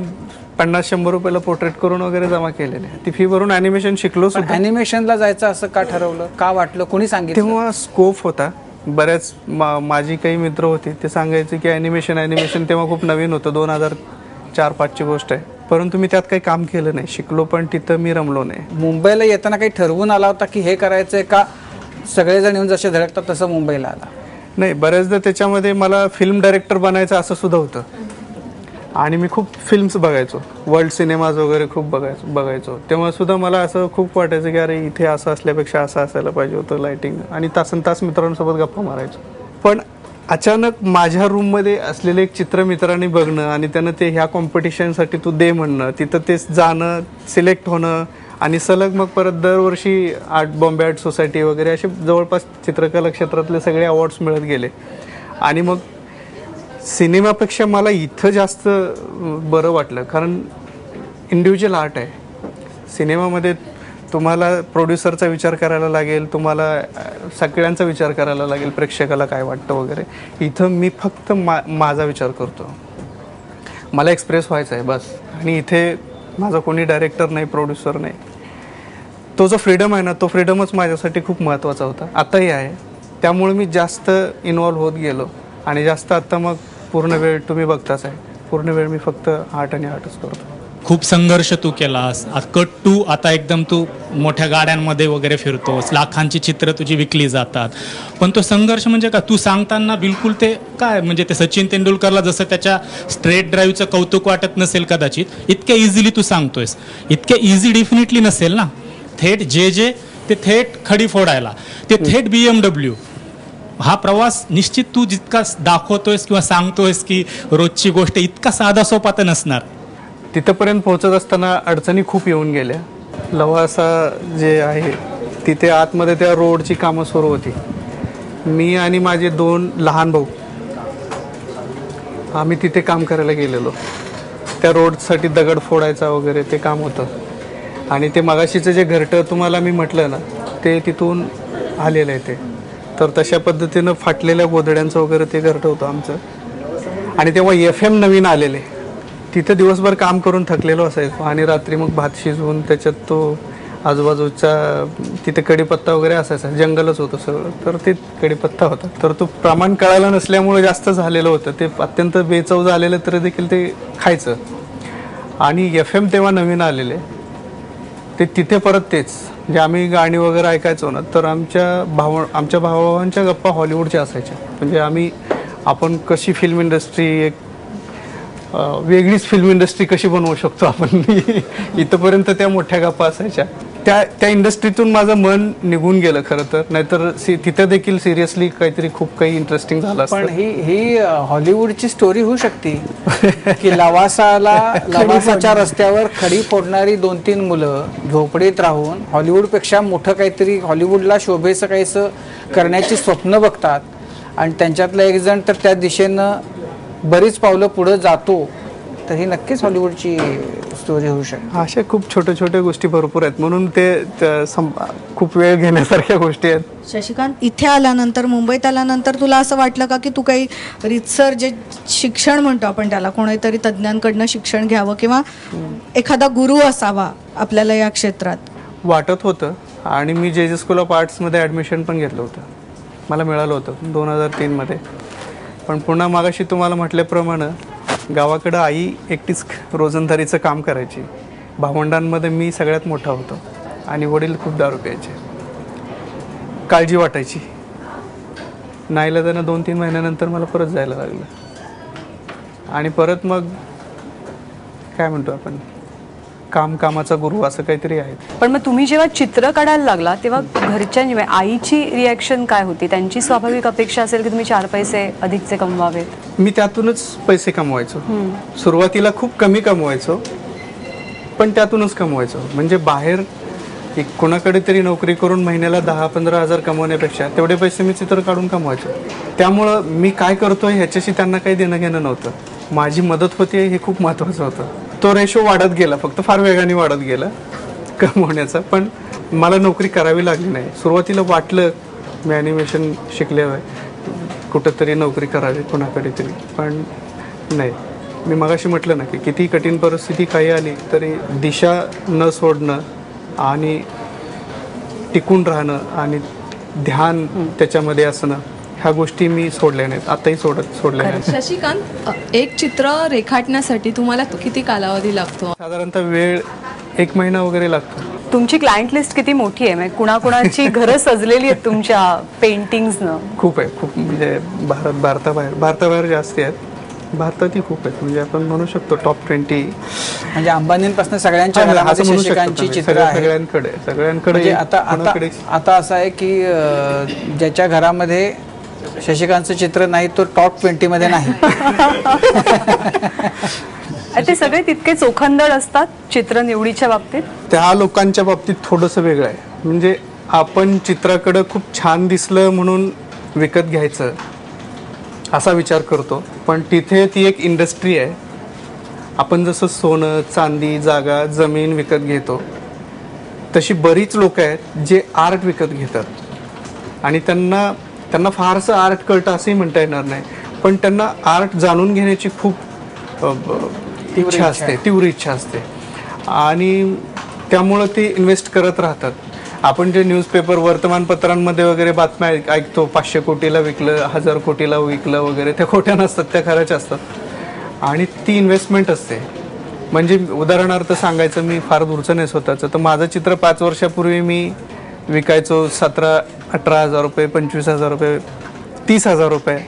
50-100 रुपयाला पोर्ट्रेट करून वगैरे जमा केलेले. ती फी भरून ॲनिमेशन शिकलो. ॲनिमेशनला जायचं असं का ठरवलं, का वाटलं, कोणी सांगितलं? तेव्हा स्कोप होता. बऱ्याच माझी काही मित्र होती, ते सांगायचे की ॲनिमेशन तेव्हा खूप नवीन होतं. 2004-05ची गोष्ट आहे. परंतु मी त्यात काही काम केलं नाही, शिकलो पण तिथं मी रमलो नाही. मुंबईला येताना काही ठरवून आला होता की हे करायचंय, का सगळेजण येऊन जसे धडकतात तसं मुंबईला आला? नाही, बऱ्याचदा त्याच्यामध्ये मला फिल्म डायरेक्टर बनायचं असं सुद्धा होतं. आणि मी खूप फिल्म्स बघायचो, वर्ल्ड सिनेमाज वगैरे खूप बघायचो. तेव्हा सुद्धा मला असं खूप वाटायचं की अरे इथे असं असल्यापेक्षा असं असायला पाहिजे होतं लाईटिंग, आणि तासन तास मित्रांसोबत गप्पा मारायचो. पण अचानक माझ्या रूममध्ये असलेले एक चित्र मित्रांनी बघणं आणि त्यानं ते ह्या कॉम्पिटिशनसाठी तू दे म्हणणं, तिथं ते जाणं, सिलेक्ट होणं, आणि सलग मग परत दरवर्षी बॉम्बे आर्ट सोसायटी वगैरे असे जवळपास चित्रकला क्षेत्रातले सगळे अवॉर्ड्स मिळत गेले. आणि मग सिनेमापेक्षा मला इथं जास्त बरं वाटलं, कारण इंडिव्हिज्युअल आर्ट आहे. सिनेमामध्ये तुम्हाला प्रोड्युसरचा विचार करायला लागेल, तुम्हाला सगळ्यांचा विचार करायला लागेल, प्रेक्षकाला काय वाटतं वगैरे. इथं मी फक्त माझा विचार करतो, मला एक्सप्रेस व्हायचं आहे बस. आणि इथे माझा कोणी डायरेक्टर नाही, प्रोड्युसर नाही. तो जो फ्रीडम आहे ना, तो फ्रीडमच माझ्यासाठी खूप महत्त्वाचा होता, आताही आहे. त्यामुळे मी जास्त इन्वॉल्व्ह होत गेलो आणि जास्त आत्ता मग पूर्ण वेळ तुम्ही बघताच आहे, पूर्ण वेळ मी फक्त आर्ट आणि आर्टच करतो. खूप संघर्ष तू केलास, कट टू आता एकदम तू मोठ्या गाड्यांमध्ये वगैरे फिरतोस, लाखांची चित्र तुझी विकली जातात. पण तो संघर्ष म्हणजे का, तू सांगताना बिलकुल ते काय म्हणजे ते सचिन तेंडुलकरला जसं त्याच्या स्ट्रेट ड्राईव्हचं कौतुक वाटत नसेल कदाचित, इतक्या इझिली तू सांगतोयस. इतक्या इझी डेफिनेटली नसेल ना. थेट जे ते थेट खडी फोडायला, ते थेट BMW. हा प्रवास निश्चित तू जितका दाखवतोयस किंवा सांगतोयस की रोजची गोष्ट, इतका साधा सोपा तर नसणार. तिथंपर्यंत पोहोचत असताना अडचणी खूप येऊन गेल्या. लवासा जे आहे तिथे आतमध्ये त्या रोडची कामं सुरू होती. मी आणि माझे 2 लहान भाऊ आम्ही तिथे काम करायला गेलेलो. त्या रोडसाठी दगड फोडायचा वगैरे ते काम होतं. आणि ते मगाशीचं जे घरटं तुम्हाला मी म्हटलं ना, ते तिथून आलेलं आहे ते. तर तशा पद्धतीनं फाटलेल्या गोधड्यांचं वगैरे ते घरटं होतं आमचं. आणि तेव्हा FM नवीन आलेले, तिथं दिवसभर काम करून थकलेलो असायचो आणि रात्री मग भात शिजवून त्याच्यात तो आजूबाजूचा तिथे कढीपत्ता वगैरे असायचा, जंगलच होतं सगळं, तर ते कढीपत्ता होता. तर तो प्रमाण कळायला नसल्यामुळे जास्त झालेलं होतं, ते अत्यंत बेचव झालेलं तरी देखील ते खायचं. आणि FM तेव्हा नवीन आलेले, ते तिथे परत तेच जे आम्ही गाणी वगैरे ऐकायचो ना, तर आमच्या भावांच्या गप्पा हॉलिवूडच्या असायच्या. म्हणजे आपण कशी फिल्म इंडस्ट्री, एक वेगळीच फिल्म इंडस्ट्री कशी बनवू शकतो आपण, इथंपर्यंत त्या मोठ्या गप्पा असायच्या. त्या इंडस्ट्रीतून माझं मन निघून गेलं खरं तर, नाहीतर तिथं देखील सिरियसली काहीतरी खूप काही इंटरेस्टिंग झालं असतं. पण ही हॉलिवूडची स्टोरी होऊ शकते की लवासाच्या रस्त्यावर खडी फोडणारी 2-3 मुलं झोपडीत राहून हॉलिवूडपेक्षा मोठं काहीतरी, हॉलिवूडला शोभेचं काहीसं करण्याची स्वप्न बघतात आणि त्यांच्यातला एक जण तर त्या दिशेनं बरीच पावलं पुढे जातो. तर ही नक्कीच हॉलिवूडची स्टोरी होऊ शकते. अशा खूप छोट्या छोट्या गोष्टी भरपूर आहेत, म्हणून ते खूप वेळ घेण्यासारख्या गोष्टी आहेत. शशिकांत, इथे आल्यानंतर, मुंबईत आल्यानंतर तुला असं वाटलं का की तू काही रितसर जे शिक्षण म्हणतो आपण त्याला, कोणीतरी तज्ज्ञांकडनं शिक्षण घ्यावं किंवा एखादा गुरु असावा आपल्याला या क्षेत्रात? वाटत होतं. आणि मी जे स्कूल ऑफ आर्ट्समध्ये ॲडमिशन पण घेतलं होतं, मला मिळालं होतं 2003मध्ये. पण पुन्हा मागाशी तुम्हाला म्हटल्याप्रमाणे गावाकडं आई एकटीच रोजंदारीचं काम करायची. भावंडांमध्ये मी सगळ्यात मोठा होतो आणि वडील खूप दारू प्यायचे. काळजी वाटायची. नाईलाजानं 2-3 महिन्यानंतर मला परत जायला लागलं. आणि परत मग काय म्हणतो आपण, कामाचा गुरु असं काहीतरी आहे. पण मग तुम्ही जेव्हा चित्र काढायला लागला तेव्हा घरच्या आईची रिॲक्शन काय होती? त्यांची स्वाभाविक अपेक्षा असेल की तुम्ही 4 पैसे अधिकचे कमवावेत. मी त्यातूनच पैसे कमवायचो. सुरुवातीला खूप कमी कमवायचो, पण त्यातूनच कमवायचो. म्हणजे बाहेर कोणाकडे तरी नोकरी करून महिन्याला 10-15 हजार कमवण्यापेक्षा तेवढे पैसे मी चित्र काढून कमवायचो. त्यामुळं मी काय करतोय ह्याच्याशी त्यांना काही देणं घेणं नव्हतं. माझी मदत होते हे खूप महत्त्वाचं होतं. तो रेशो वाढत गेला, फक्त फार वेगाने वाढत गेला कमवण्याचा. पण मला नोकरी करावी लागली नाही. सुरुवातीला वाटलं मी ॲनिमेशन शिकल्यावर कुठंतरी नोकरी करावी कोणाकडे तरी, पण नाही. मी मगाशी म्हटलं ना की किती कठीण परिस्थिती काही आली तरी दिशा न सोडणं आणि टिकून राहणं आणि ध्यान त्याच्यामध्ये असणं, ह्या गोष्टी मी सोडल्या नाहीत, आताही सोडल्या नाहीत. शशिकांत, एक चित्र रेखाटण्यासाठी तुम्हाला किती कालावधी लागतो? साधारणतः वेळ 1 महिना वगैरे लागतो. तुमची क्लायंट लिस्ट किती मोठी आहे? म्हणजे कुणाकुणाची घरं सजलेली आहेत तुमच्या पेंटिंग्सनं? खूप आहे, खूप. म्हणजे भारताबाहेर जास्ती आहेत. भारतातही खूप आहेत, म्हणजे आपण म्हणू शकतो टॉप 20. म्हणजे अंबानींपासून सगळ्यांच्या घरामध्ये असं म्हणू शशिकांतची शकतो तुम्ही. चित्र आहे. सगळ्यांकडे म्हणजे आता आता कोणाकडे आता असं आहे की ज्याच्या घरामध्ये शशिकांतचं चित्र नाही तो टॉप 20 मध्ये नाही. ते सगळे तितके चोखंदळ असतात चित्र निवडीच्या बाबतीत. त्या लोकांच्या बाबतीत थोडंसं वेगळं आहे. म्हणजे आपण चित्राकडं खूप छान दिसलं म्हणून विकत घ्यायचं असा विचार करतो, पण तिथे ती एक इंडस्ट्री आहे. आपण जसं सोनं, चांदी, जागा, जमीन विकत घेतो, तशी बरीच लोक आहेत जे आर्ट विकत घेतात आणि त्यांना फारसं आर्ट कळतं असंही म्हणता येणार नाही, पण त्यांना आर्ट जाणून घेण्याची खूप इच्छा असते, तीव्र इच्छा असते आणि त्यामुळं ते इन्व्हेस्ट करत राहतात. आपण जे न्यूजपेपर वर्तमानपत्रांमध्ये वगैरे बातम्या ऐकतो, 500 कोटीला विकलं, 1000 कोटीला विकलं वगैरे, त्या खोट्या नसतात, त्या खऱ्याच्या असतात आणि ती इन्व्हेस्टमेंट असते. म्हणजे उदाहरणार्थ सांगायचं, मी फार दूरचं नाही स्वतःचं, तर माझं चित्र 5 वर्षापूर्वी मी विकायचो 17-18 हजार रुपये, 25,000 रुपये, 30,000 रुपये.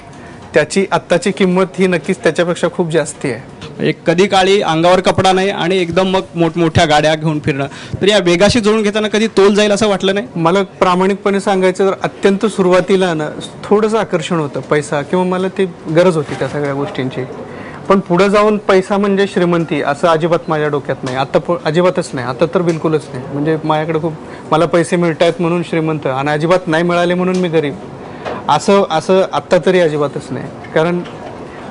त्याची आत्ताची किंमत ही नक्कीच त्याच्यापेक्षा खूप जास्ती आहे. एक कधी काळी अंगावर कपडा नाही आणि एकदम मग मोठमोठ्या गाड्या घेऊन फिरणं, तर या वेगाशी जोडून घेताना कधी तोल जाईल असं वाटलं नाही? मला प्रामाणिकपणे सांगायचं तर अत्यंत सुरुवातीला ना थोडंसं आकर्षण होतं, पैसा, किंवा मला ती गरज होती त्या सगळ्या गोष्टींची. पण पुढे जाऊन पैसा म्हणजे श्रीमंती असं अजिबात माझ्या डोक्यात नाही. आता अजिबातच नाही, आता तर बिलकुलच नाही. म्हणजे माझ्याकडे खूप मला पैसे मिळत आहेत म्हणून श्रीमंत आणि अजिबात नाही मिळाले म्हणून मी गरीब, असं आत्ता तरी अजिबातच नाही. कारण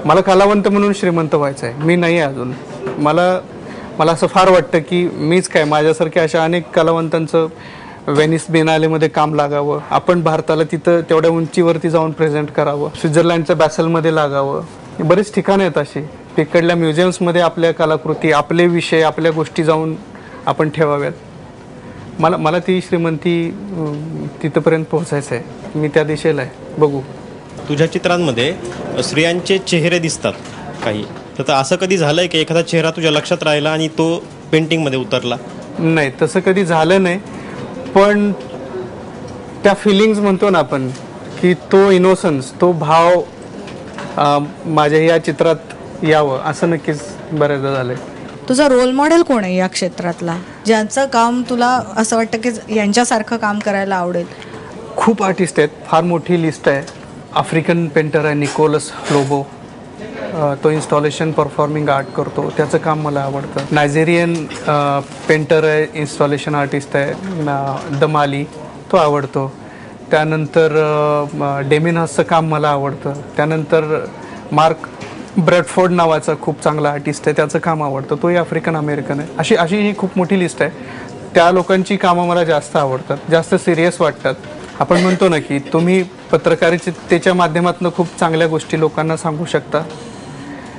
मला कलावंत म्हणून श्रीमंत व्हायचं आहे, मी नाही आहे अजून. मला असं फार वाटतं की मीच काय, माझ्यासारख्या अशा अनेक कलावंतांचं व्हेनिस बिएनालेमध्ये काम लागावं, आपण भारताला तिथं तेवढ्या उंचीवरती जाऊन प्रेझेंट करावं, स्वित्झर्लंडच्या बॅसलमध्ये लागावं. बरेच ठिकाणं आहेत अशी, तिकडल्या म्युझियम्समध्ये आपल्या कलाकृती, आपले विषय, आपल्या गोष्टी जाऊन आपण ठेवाव्यात. मला ती श्रीमंती तिथंपर्यंत पोहोचायचं आहे, मी त्या दिशेला आहे. बघू. तुझ्या चित्रांमध्ये स्त्रियांचे चेहरे दिसतात काही, तर असं कधी झालंय की एखादा चेहरा तुझ्या लक्षात राहिला आणि तो पेंटिंगमध्ये उतरला? नाही, तसं कधी झालं नाही, पण त्या फिलिंग्स म्हणतो ना आपण, की तो इनोसन्स, तो भाव माझ्या या चित्रात यावं असं नक्कीच बऱ्याचदा झालंय. तुझा रोल मॉडेल कोण आहे या क्षेत्रातला, ज्यांचं काम तुला असं वाटतं की यांच्यासारखं काम करायला आवडेल? खूप आर्टिस्ट आहेत, फार मोठी लिस्ट आहे. आफ्रिकन पेंटर आहे निकोलस लोबो, तो इन्स्टॉलेशन परफॉर्मिंग आर्ट करतो, त्याचं काम मला आवडतं. नायजेरियन पेंटर आहे, इन्स्टॉलेशन आर्टिस्ट आहे, दमाली, तो आवडतो. त्यानंतर डेमिन हसचं काम मला आवडतं. त्यानंतर मार्क ब्रॅडफोर्ड नावाचा खूप चांगला आर्टिस्ट आहे, त्याचं काम आवडतं, तोही आफ्रिकन अमेरिकन आहे. अशी ही खूप मोठी लिस्ट आहे. त्या लोकांची कामं मला जास्त आवडतात, जास्त सिरियस वाटतात. आपण म्हणतो ना की तुम्ही पत्रकारितेच्या माध्यमातून खूप चांगल्या गोष्टी लोकांना सांगू शकता,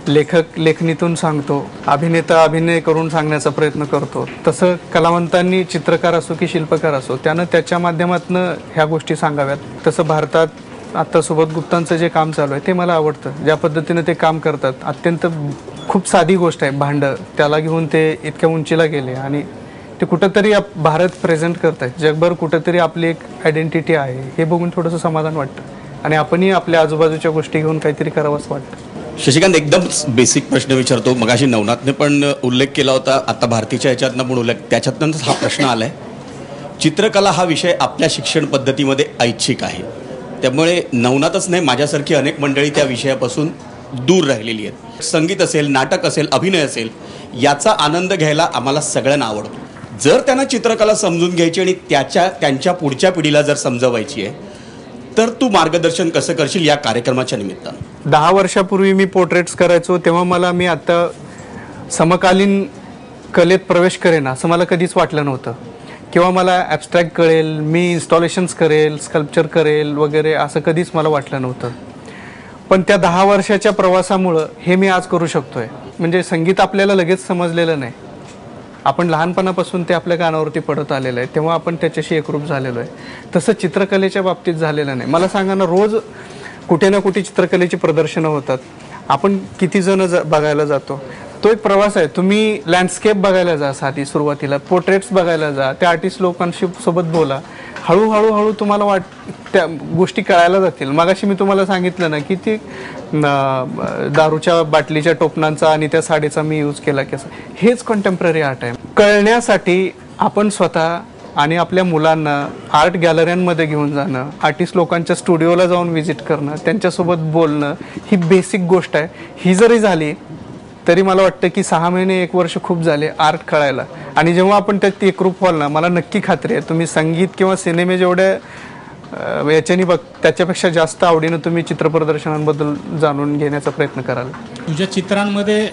लेखक लेखणीतून सांगतो, अभिनेता अभिनय करून सांगण्याचा प्रयत्न करतो, तसं कलावंतांनी, चित्रकार असो की शिल्पकार असो, त्यानं त्याच्या माध्यमातून ह्या गोष्टी सांगाव्यात. तसं भारतात आता सुबोध गुप्तांचं जे काम चालू आहे ते मला आवडतं, ज्या पद्धतीनं ते काम करतात. अत्यंत खूप साधी गोष्ट आहे, भांडं, त्याला घेऊन ते इतक्या उंचीला गेले आणि ते कुठंतरी भारत प्रेझेंट करत आहेत, जगभर कुठंतरी आपली एक आयडेंटिटी आहे, हे बघून थोडंसं समाधान वाटतं आणि आपणही आपल्या आजूबाजूच्या गोष्टी घेऊन काहीतरी करावंच वाटतं. शशिकांत, एकदम बेसिक प्रश्न विचारतो. मगाशी नवनाथने पण उल्लेख केला होता, आता भारतीच्या ह्याच्यातनं पण उल्लेख, त्याच्यातनंच हा प्रश्न आला आहे. चित्रकला हा विषय आपल्या शिक्षण पद्धतीमध्ये ऐच्छिक आहे, त्यामुळे नवनाथच नाही, माझ्यासारखी अनेक मंडळी त्या विषयापासून दूर राहिलेली आहेत. संगीत असेल, नाटक असेल, अभिनय असेल, याचा आनंद घ्यायला आम्हाला सगळ्यांना आवडतो. जर त्यांना चित्रकला समजून घ्यायची आणि त्यांच्या पुढच्या पिढीला जर समजवायची आहे, तर तू मार्गदर्शन कसं करशील या कार्यक्रमाच्या निमित्तानं? 10 वर्षापूर्वी मी पोर्ट्रेट्स करायचो, तेव्हा मी आता समकालीन कलेत प्रवेश करेन असं मला कधीच वाटलं नव्हतं, किंवा मला ॲबस्ट्रॅक्ट कळेल, मी इन्स्टॉलेशन्स करेल, स्कल्पचर करेल वगैरे, असं कधीच मला वाटलं नव्हतं. पण त्या 10 वर्षाच्या प्रवासामुळं हे मी आज करू शकतोय. म्हणजे संगीत आपल्याला लगेच समजलेलं नाही, आपण लहानपणापासून ते आपल्या कानावरती पडत आलेलं आहे, तेव्हा आपण त्याच्याशी एकरूप झालेलो आहे. तसं चित्रकलेच्या बाबतीत झालेलं नाही. मला सांगा ना, रोज कुठे ना कुठे चित्रकलेची प्रदर्शनं होतात, आपण किती जण बघायला जातो. तो एक प्रवास आहे. तुम्ही लँडस्केप बघायला जा, साधी सुरुवातीला पोर्ट्रेट्स बघायला जा, त्या आर्टिस्ट लोकांशी सोबत बोला. हळूहळू तुम्हाला त्या गोष्टी कळायला जातील. मगाशी मी तुम्हाला सांगितलं ना की ती दारूच्या बाटलीच्या टोपणांचा आणि त्या साडीचा मी यूज केला कसं, हेच कॉन्टेम्पररी आर्ट आहे. कळण्यासाठी आपण स्वतः आणि आपल्या मुलांना आर्ट गॅलऱ्यांमध्ये घेऊन जाणं, आर्टिस्ट लोकांच्या स्टुडिओला जाऊन व्हिजिट करणं, त्यांच्यासोबत बोलणं, ही बेसिक गोष्ट आहे. ही जरी झाली तरी मला वाटतं की 6 महिने 1 वर्ष खूप झाले आर्ट कळायला. आणि जेव्हा आपण त्यात एकरूप व्हाल ना, मला नक्की खात्री आहे तुम्ही संगीत किंवा सिनेमे जेवढ्या याच्यानी त्याच्यापेक्षा जास्त आवडीनं तुम्ही चित्रप्रदर्शनांबद्दल जाणून घेण्याचा प्रयत्न कराल. तुझ्या चित्रांमध्ये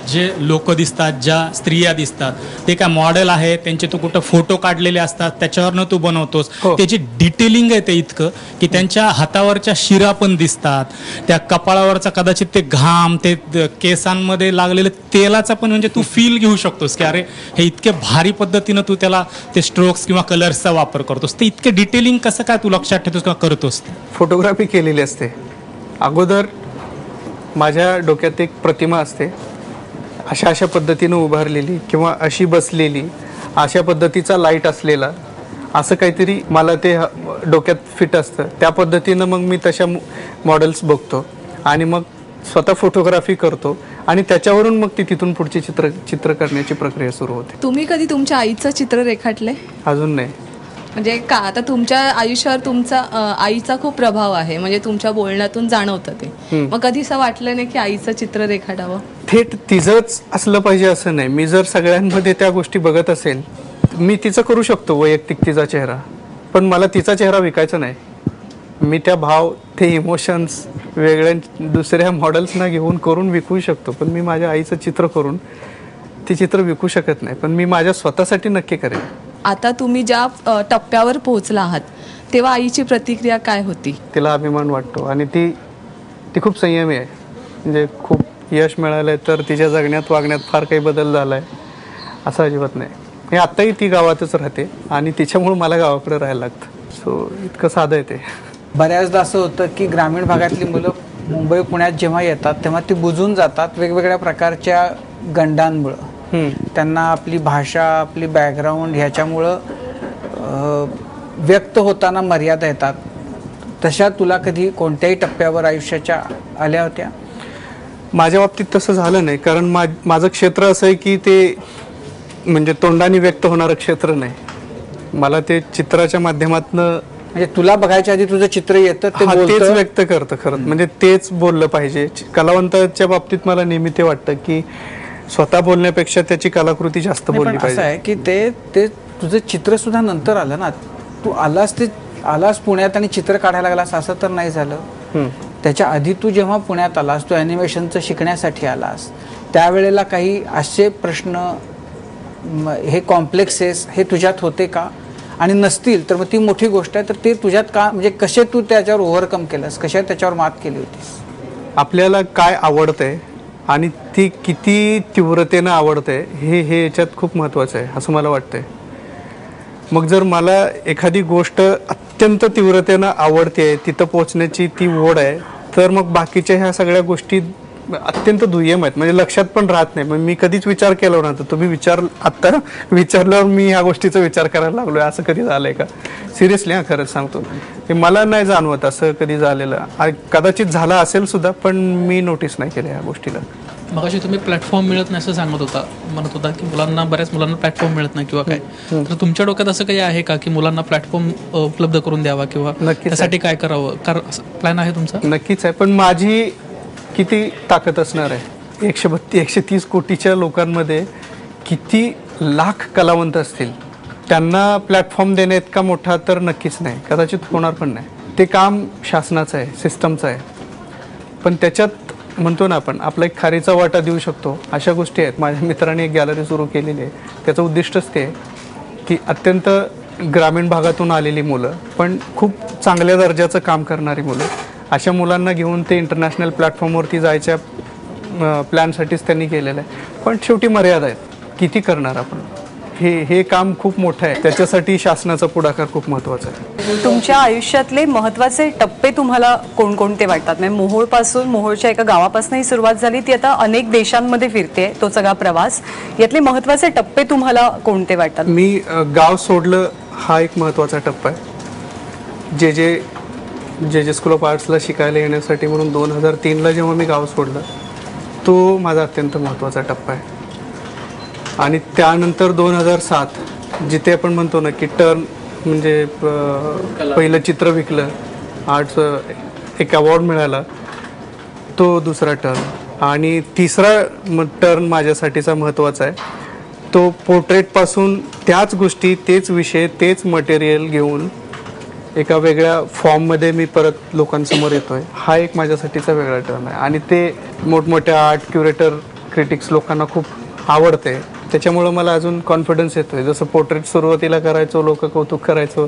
जे लोक दिसतात, ज्या स्त्रिया दिसतात, ते काय मॉडेल आहे, त्यांचे तू कुठं फोटो काढलेले असतात त्याच्यावरनं तू बनवतोस. त्याची डिटेलिंग आहे ते इतकं की त्यांच्या हातावरच्या शिरा पण दिसतात, त्या कपाळावरचा कदाचित ते घाम, ते केसांमध्ये लागलेले तेलाचा पण म्हणजे तू फील घेऊ शकतोस की अरे हे इतके भारी पद्धतीनं तू त्याला ते स्ट्रोक्स किंवा कलर्सचा वापर करतोस. ते इतके डिटेलिंग कसं काय तू लक्षात ठेवतोस किंवा करतोस? फोटोग्राफी केलेली असते. अगोदर माझ्या डोक्यात एक प्रतिमा असते, अशा पद्धतीनं उभारलेली किंवा अशी बसलेली, अशा पद्धतीचा लाईट असलेला, असं काहीतरी मला ते डोक्यात फिट असतं. त्या पद्धतीनं मग मी तशा मॉडेल्स बघतो आणि मग स्वतः फोटोग्राफी करतो आणि त्याच्यावरून मग ती तिथून पुढची चित्र करण्याची प्रक्रिया सुरू होते. तुम्ही कधी तुमच्या आईचं चित्र रेखाटले? अजून नाही. म्हणजे का आता तुमच्या आयुष्यावर तुमचा आईचा खूप प्रभाव आहे, म्हणजे तुमच्या बोलण्यातून जाणवतं ते. मग कधी असं वाटलं नाही की आईचं चित्र रेखाटावं? थेट तिचंच असलं पाहिजे असं नाही. मी जर सगळ्यांमध्ये त्या गोष्टी बघत असेल, मी तिचं करू शकतो वैयक्तिक तिचा चेहरा, पण मला तिचा चेहरा विकायचा नाही. मी त्या भाव, ते इमोशन्स वेगळ्या दुसऱ्या मॉडेल्सना घेऊन करून विकू शकतो, पण मी माझ्या आईचं चित्र करून ते चित्र विकू शकत नाही. पण मी माझ्या स्वतःसाठी नक्की करेन. आता तुम्ही ज्या टप्प्यावर पोहोचला आहात तेव्हा आईची प्रतिक्रिया काय होती? तिला अभिमान वाटतो आणि ती खूप संयमी आहे. म्हणजे खूप यश मिळालंय तर तिच्या जगण्यात वागण्यात फार काही बदल झालाय असं अजिबात नाही. हे आत्ताही ती गावातच राहते आणि तिच्यामुळे मला गावाकडे राहायला लागतं. सो इतकं साधं आहे ते. बऱ्याचदा असं होतं की ग्रामीण भागातली मुलं मुंबई पुण्यात जेव्हा येतात तेव्हा ती बुजून जातात वेगवेगळ्या प्रकारच्या गंडांमुळं. त्यांना आपली भाषा, आपली बॅकग्राऊंड ह्याच्यामुळं व्यक्त होताना मर्यादा येतात. तशा तुला कधी कोणत्याही टप्प्यावर आयुष्याच्या आल्या होत्या? माझ्या बाबतीत तसं झालं नाही, कारण माझं क्षेत्र असं आहे की ते म्हणजे तोंडाने व्यक्त होणारं क्षेत्र नाही. मला ते चित्राच्या माध्यमातनं, म्हणजे तुला बघायच्या आधी तुझं चित्र येतं तेच व्यक्त करतं खरं. म्हणजे तेच बोललं पाहिजे. कलावंताच्या बाबतीत मला नेहमी ते वाटतं की स्वतः बोलण्यापेक्षा त्याची कलाकृती जास्त बोलली पाहिजे. असं आहे की ते तुझं चित्र सुद्धा नंतर आलं ना. तू आलास पुण्यात आणि चित्र काढायला लागलास असं तर नाही झालं. त्याच्या आधी तू जेव्हा पुण्यात आलास, तू ॲनिमेशनचं शिकण्यासाठी आलास, त्यावेळेला काही असे प्रश्न, हे कॉम्प्लेक्सेस हे तुझ्यात होते का? आणि नसतील तर मग ती मोठी गोष्ट आहे. तर ते तुझ्यात का, म्हणजे कसे तू त्याच्यावर ओव्हरकम केलंस, कशा त्याच्यावर मात केली होतीस? आपल्याला काय आवडतंय आणि ती किती तीव्रतेनं आवडतंय हे याच्यात खूप महत्त्वाचं आहे असं मला वाटतंय. मग जर मला एखादी गोष्ट अत्यंत तीव्रतेनं आवडते, तिथं पोचण्याची ती ओढ आहे, तर मग बाकीच्या ह्या सगळ्या गोष्टी अत्यंत दुय्यम आहेत, म्हणजे लक्षात पण राहत नाही. मग मी कधीच विचार केला नव्हता. तुम्ही आत्ता विचारल्यावर मी ह्या गोष्टीचा विचार करायला लागलोय. असं कधी झालंय का? सिरियसली खरंच सांगतो, ते मला नाही जाणवत असं कधी झालेलं. कदाचित झालं असेल सुद्धा, पण मी नोटीस नाही केलं ह्या गोष्टीला. मग अशी तुम्ही प्लॅटफॉर्म मिळत नाही असं म्हणत होता की बऱ्याच मुलांना प्लॅटफॉर्म मिळत नाही किंवा काय, तर तुमच्या डोक्यात असं काही आहे का की मुलांना प्लॅटफॉर्म उपलब्ध करून द्यावा किंवा त्यासाठी काय करावं? प्लॅन आहे तुमचा? नक्कीच आहे, पण माझी किती ताकद असणार आहे? 130 कोटीच्या लोकांमध्ये किती लाख कलावंत असतील, त्यांना प्लॅटफॉर्म देणे इतका मोठा तर नक्कीच नाही, कदाचित होणार पण नाही. ते काम शासनाचं आहे, सिस्टमचं आहे. पण त्याच्यात म्हणतो ना आपण आपला एक खारीचा वाटा देऊ शकतो, अशा गोष्टी आहेत. माझ्या मित्राने एक गॅलरी सुरू केलेली आहे. त्याचं उद्दिष्टच ते की अत्यंत ग्रामीण भागातून आलेली मुलं, पण खूप चांगल्या दर्जाचं काम करणारी मुलं, अशा मुलांना घेऊन ते इंटरनॅशनल प्लॅटफॉर्मवरती जायच्या प्लॅनसाठीच त्यांनी केलेलं आहे. पण शेवटी मर्यादा आहेत, किती करणार आपण. हे काम खूप मोठं आहे. त्याच्यासाठी शासनाचा पुढाकार खूप महत्त्वाचा आहे. तुमच्या आयुष्यातले महत्त्वाचे टप्पे तुम्हाला कोणकोणते वाटतात? म्हणजे मोहोळच्या एका गावापासूनही सुरुवात झाली, ती आता अनेक देशांमध्ये फिरते, तो सगळा प्रवास. यातले महत्त्वाचे टप्पे तुम्हाला कोणते वाटतात? मी गाव सोडलं हा एक महत्त्वाचा टप्पा आहे. जे स्कूल ऑफ आर्ट्सला शिकायला येण्यासाठी म्हणून 2003ला जेव्हा मी गाव सोडलं, तो माझा अत्यंत महत्त्वाचा टप्पा आहे. आणि त्यानंतर 2007 जिथे आपण म्हणतो ना की टर्न, म्हणजे पहिलं चित्र विकलं, आर्ट्स एक अवॉर्ड मिळाला, तो दुसरा टर्न. आणि तिसरा टर्न माझ्यासाठीचा महत्त्वाचा आहे, तो पोर्ट्रेटपासून त्याच गोष्टी, तेच विषय, तेच मटेरियल घेऊन एका वेगळ्या फॉर्ममध्ये मी परत लोकांसमोर येतो आहे. हा एक माझ्यासाठीचा वेगळा टर्न आहे. आणि ते मोठमोठ्या आर्ट क्युरेटर, क्रिटिक्स लोकांना खूप आवडते. त्याच्यामुळं मला अजून कॉन्फिडन्स येतो आहे. जसं पोर्ट्रेट सुरुवातीला करायचो, लोक कौतुक करायचो,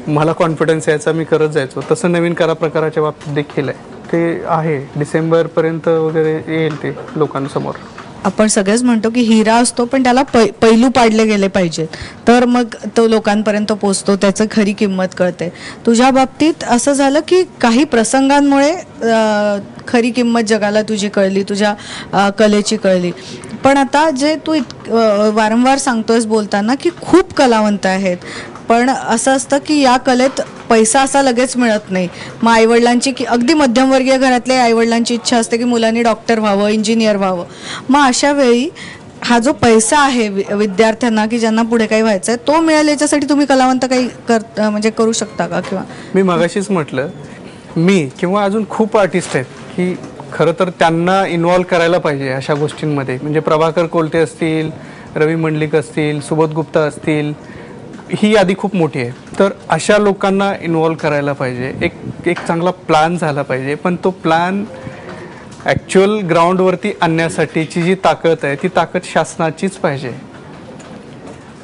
मला कॉन्फिडन्स यायचा, मी करत जायचो. तसं नवीन कला प्रकाराच्या बाबतीत देखील आहे. ते आहे, डिसेंबरपर्यंत वगैरे येईल ते लोकांसमोर. आपण सगळेच म्हणतो की हिरा असतो पण त्याला पैलू पाडले गेले पाहिजेत, तर मग तो लोकांपर्यंत पोचतो, त्याचं खरी किंमत कळते. तुझ्या बाबतीत असं झालं की काही प्रसंगांमुळे खरी किंमत जगाला तुझी कळली, तुझ्या कलेची कळली. पण आता जे तू वारंवार सांगतोयस बोलताना की खूप कलावंत आहेत, पण असं असतं की या कलेत पैसा असा लगेच मिळत नाही. मग आईवडिलांची, की अगदी मध्यमवर्गीय घरातले आईवडिलांची इच्छा असते की मुलांनी डॉक्टर व्हावं, इंजिनियर व्हावं. मग अशा वेळी हा जो पैसा आहे विद्यार्थ्यांना की ज्यांना पुढे काही व्हायचं आहे, तो मिळेल याच्यासाठी तुम्ही कलावंत काही म्हणजे करू शकता का? किंवा मी मगाशीच म्हटलं, मी किंवा अजून खूप आर्टिस्ट आहेत की खरं तर त्यांना इन्व्हॉल्व करायला पाहिजे अशा गोष्टींमध्ये. म्हणजे प्रभाकर कोलते असतील, रवी मंडलिक असतील, सुबोध गुप्ता असतील, ही यादी खूप मोठी आहे. तर अशा लोकांना इन्व्हॉल्व करायला पाहिजे. एक चांगला प्लॅन झाला पाहिजे. पण तो प्लॅन ॲक्च्युअल ग्राउंडवरती आणण्यासाठीची जी ताकद आहे, ती ताकद शासनाचीच पाहिजे.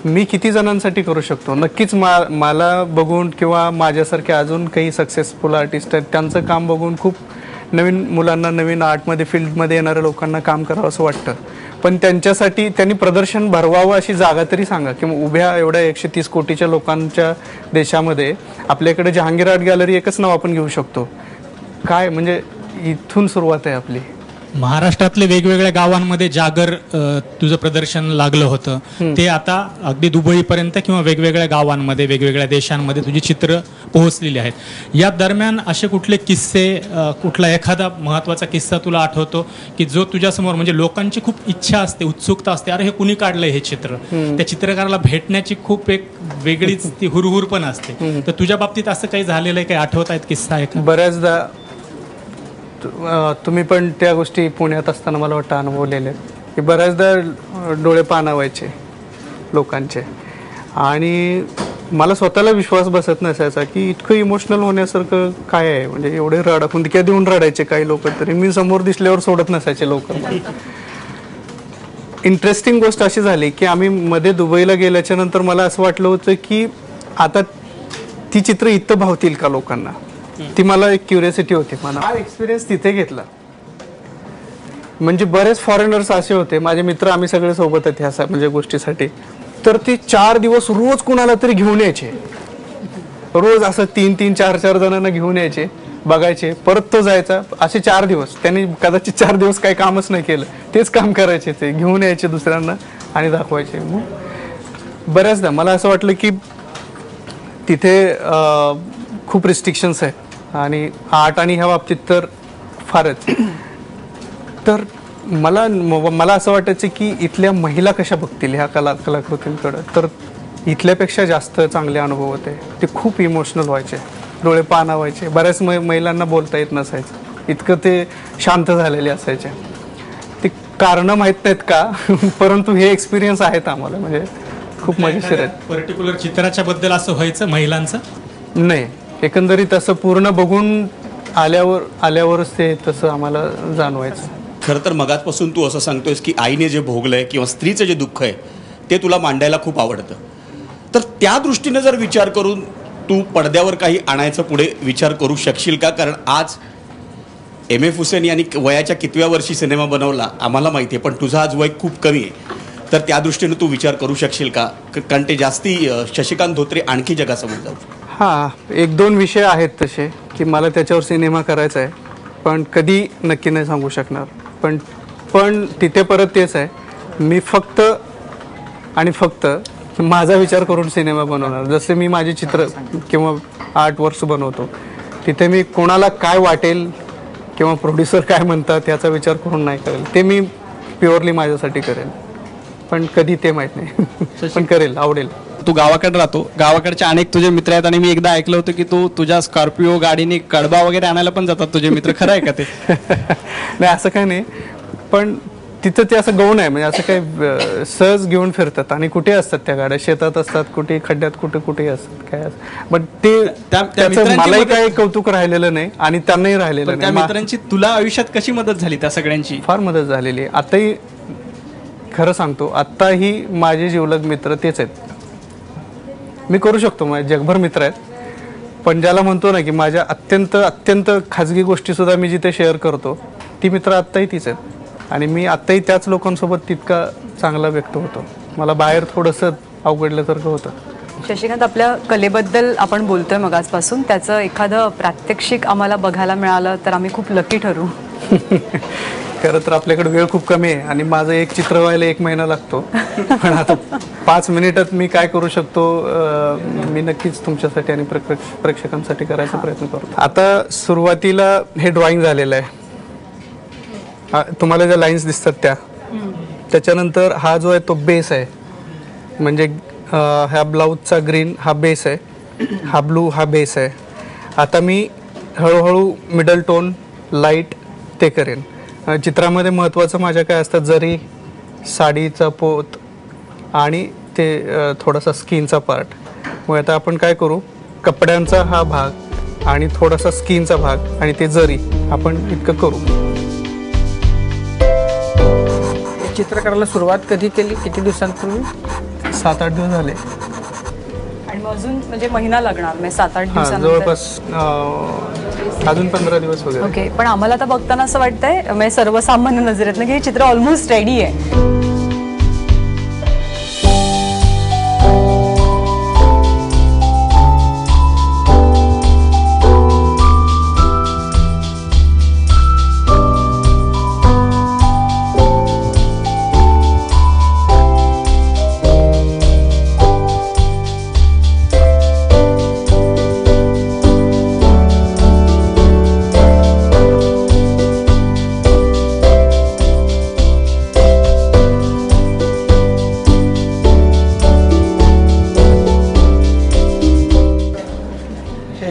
मी किती जणांसाठी करू शकतो? नक्कीच मला बघून किंवा माझ्यासारखे अजून काही सक्सेसफुल आर्टिस्ट आहेत, त्यांचं काम बघून खूप नवीन मुलांना, नवीन आर्टमध्ये, फील्डमध्ये येणाऱ्या लोकांना काम करावं असं वाटतं. पण त्यांच्यासाठी त्यांनी प्रदर्शन भरवावं अशी जागा तरी सांगा. किंवा उभ्या एवढ्या 130 कोटीच्या लोकांच्या देशामध्ये आपल्याकडे जहांगीर आर्ट गॅलरी एकच नाव आपण घेऊ शकतो. काय म्हणजे इथून सुरुवात आहे आपली. महाराष्ट्रातले वेगवेगळ्या गावांमध्ये जागर तुझं प्रदर्शन लागलं होतं, ते आता अगदी दुबईपर्यंत किंवा वेगवेगळ्या गावांमध्ये, वेगवेगळ्या देशांमध्ये तुझी चित्र पोहोचलेली आहेत. या दरम्यान असे कुठले किस्से, कुठला एखादा महत्त्वाचा किस्सा तुला आठवतो की जो तुझ्यासमोर, म्हणजे लोकांची खूप इच्छा असते, उत्सुकता असते, अरे हे कुणी काढलंय हे चित्र, त्या चित्रकाराला भेटण्याची खूप एक वेगळीच ती हुरहुर पण असते. तर तुझ्या बाबतीत असं काही झालेलं आहे, काही आठवत आहेत किस्सा आहे का? बऱ्याचदा तुम्ही पण त्या गोष्टी पुण्यात असताना मला वाटतं अनुभवलेले, की बऱ्याचदा डोळे पाणावायचे लोकांचे. आणि मला स्वतःला विश्वास बसत नसायचा की इतकं इमोशनल होण्यासारखं काय आहे. म्हणजे एवढे हुंदक्या देऊन रडायचे काही लोक, तरी मी समोर दिसल्यावर सोडत नसायचे लोक. इंटरेस्टिंग गोष्ट अशी झाली की आम्ही मध्ये दुबईला गेल्याच्या नंतर मला असं वाटलं होतं की आता ती चित्र इथं भावतील का लोकांना. ती मला एक क्युरियोसिटी होती. मला हा एक्सपिरियन्स तिथे घेतला. म्हणजे बरेच फॉरेनर्स असे होते, माझे मित्र, आम्ही सगळे सोबत आहेत ह्या म्हणजे गोष्टीसाठी. तर ते 4 दिवस रोज कुणाला तरी घेऊन यायचे, रोज असं 3-3, 4-4 जणांना घेऊन यायचे, बघायचे, परत तो जायचा. असे 4 दिवस त्यांनी कदाचित 4 दिवस काही कामच नाही केलं, तेच काम करायचे, ते घेऊन यायचे दुसऱ्यांना आणि दाखवायचे. बऱ्याचदा मला असं वाटलं की तिथे खूप रिस्ट्रिक्शन्स आहेत आणि आर्ट आणि ह्या बाबतीत तर फारच. तर मला असं वाटायचं की इथल्या महिला कशा बघतील ह्या कलाकृतींकडं. तर इथल्यापेक्षा जास्त चांगले अनुभव होते. ते खूप इमोशनल व्हायचे, डोळे पाणावायचे. बऱ्याच महिलांना बोलता येत नसायचं, इतकं ते शांत झालेले असायचे. ते कारणं माहीत नाहीत का, परंतु हे एक्सपिरियन्स आहेत आम्हाला, म्हणजे खूप मजेशीर आहेत. पर्टिक्युलर चित्राच्या बद्दल असं व्हायचं महिलांचं? नाही, एकंदरीत असं पूर्ण बघून आल्यावरच ते तसं आम्हाला जाणवायचं. खरं तर मगाचपासून तू असं सांगतोयस की आईने जे भोगलंय किंवा स्त्रीचं जे दुःख आहे ते तुला मांडायला खूप आवडतं. तर त्या दृष्टीने जर विचार करून तू पडद्यावर काही आणायचं पुढे विचार करू शकशील का? कारण आज एम एफ हुसेन यांनी वयाच्या कितव्या वर्षी सिनेमा बनवला आम्हाला माहिती आहे, पण तुझा आज वय खूप कमी आहे. तर त्या दृष्टीने तू विचार करू शकशील का? कारण ते जास्ती शशिकांत धोत्रे आणखी जगासमोर जाऊ. हां, 1-2 विषय आहेत तसे की मला त्याच्यावर सिनेमा करायचा आहे, पण कधी नक्की नाही सांगू शकणार. पण तिथे परत तेच आहे, मी फक्त आणि फक्त माझा विचार करून सिनेमा बनवणार. जसे मी माझे चित्र किंवा आर्ट वर्क्स बनवतो, तिथे मी कोणाला काय वाटेल किंवा प्रोड्युसर काय म्हणतात याचा विचार करून नाही करेल. ते मी प्युअरली माझ्यासाठी करेल, पण कधी ते माहीत नाही. पण करेल, आवडेल. तू गावाकडे राहतो, गावाकडचे अनेक तुझे मित्र आहेत आणि मी एकदा ऐकलं होतं की तू तुझ्या स्कॉर्पिओ गाडीने कडबा वगैरे आणायला पण जातात तुझे मित्र. खरं आहे का ते? नाही, असं काही नाही, पण तिथं ते असं गौण आहे. म्हणजे असं काही सहज घेऊन फिरतात. आणि कुठे असतात त्या गाड्या? शेतात असतात, कुठे खड्ड्यात, कुठेही असतात, काय असतात. बट ते त्याचं मलाही काही कौतुक राहिलेलं नाही आणि त्यांनाही राहिलेलं त्या नाही. मित्रांची तुला आयुष्यात कशी मदत झाली त्या सगळ्यांची? फार मदत झालेली आहे. आताही खरं सांगतो, आत्ताही माझे जिवलग मित्र तेच आहेत. मी करू शकतो, माझे जगभर मित्र आहेत, पण ज्याला म्हणतो ना की माझ्या अत्यंत खाजगी गोष्टी सुद्धा मी जिथे शेअर करतो, ती मित्र आत्ताही तीच आहेत. आणि मी आत्ताही त्याच लोकांसोबत तितका चांगला व्यक्त होतो. मला बाहेर थोडंसं अवघडल्यासारखं होतं. शशिकांत, आपल्या कलेबद्दल आपण बोलतोय मगाचपासून, त्याचं एखादं प्रात्यक्षिक आम्हाला बघायला मिळालं तर आम्ही खूप लकी ठरू. खरं तर आपल्याकडे वेळ खूप कमी आहे आणि माझं एक चित्र व्हायला 1 महिना लागतो. पण आता 5 मिनिटात मी काय करू शकतो, मी नक्कीच तुमच्यासाठी आणि प्रेक्षकांसाठी करायचा प्रयत्न करतो. आता सुरुवातीला हे ड्रॉइंग झालेलं आहे, तुम्हाला ज्या लाईन्स दिसतात त्याच्यानंतर हा जो आहे तो बेस आहे. म्हणजे ह्या ब्लाऊजचा ग्रीन हा बेस आहे, हा ब्लू हा बेस आहे. आता मी हळूहळू मिडल टोन, लाईट ते करेन. चित्रामध्ये महत्त्वाचं माझ्या काय असतं, जरी, साडीचा पोत आणि ते थोडासा स्किनचा पार्ट. मग आता आपण काय करू, कपड्यांचा हा भाग आणि थोडासा स्किनचा भाग आणि ते जरी आपण इतकं करू. चित्र करायला सुरुवात कधी केली? किती दिवसांपूर्वी? 7-8 दिवस झाले. आणि मग अजून म्हणजे महिना लागणार नाही, 7-8 दिवसांनंतर? जवळपास अजून 15 दिवस वगैरे. ओके. पण आम्हाला आता बघताना असं वाटतंय, म्हणजे सर्वसामान्य नजरेतनं की हे चित्र ऑलमोस्ट रेडी आहे.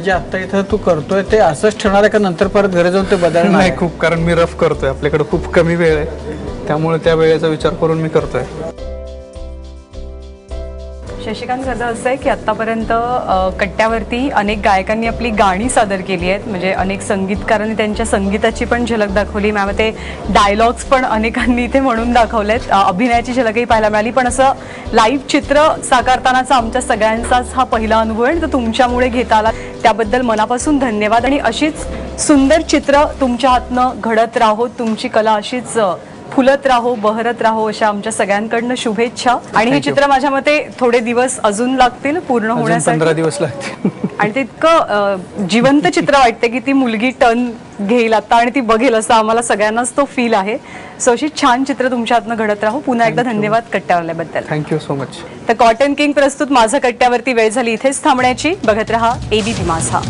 जे आता इथं तू करतोय ते असंच ठेवणार आहे का नंतर परत घरी जाऊन ते बदलणार? नाही, खूप, कारण मी रफ करतोय, आपल्याकडे खूप कमी वेळ आहे, त्यामुळे त्या वेळेचा विचार करून मी करतोय. शशिकांत, कसं असं आहे की आत्तापर्यंत कट्ट्यावरती अनेक गायकांनी आपली गाणी सादर केली आहेत. म्हणजे अनेक संगीतकारांनी त्यांच्या संगीताची पण झलक दाखवली. मग ते डायलॉग्स पण अनेकांनी इथे म्हणून दाखवलेत. अभिनयाची झलकही पाहायला मिळाली. पण असं लाईव्ह चित्र साकारतानाचा आमच्या सगळ्यांचाच हा पहिला अनुभव आहे. तर तुमच्यामुळे घेता आला त्याबद्दल मनापासून धन्यवाद. आणि अशीच सुंदर चित्र तुमच्या हातनं घडत राहो, तुमची कला अशीच फुलत राहो, बहरत राहो, अशा आमच्या सगळ्यांकडनं शुभेच्छा. आणि हे चित्र माझ्या मते थोडे दिवस अजून लागतील पूर्ण होण्यासाठी. 15 दिवस लागतील. आणि ते इतकं जिवंत चित्र वाटते की ती मुलगी टर्न घेईल आता आणि ती बघेल, असं आम्हाला सगळ्यांनाच तो फील आहे. सो अशी छान चित्र तुमच्या हातनं घडत राहो. पुन्हा एकदा धन्यवाद कट्ट्यावरल्याबद्दल. Thank you so much. तर कॉटन किंग प्रस्तुत माझा कट्ट्यावरती वेळ झाली इथेच थांबण्याची. बघत रहा ABP माझा.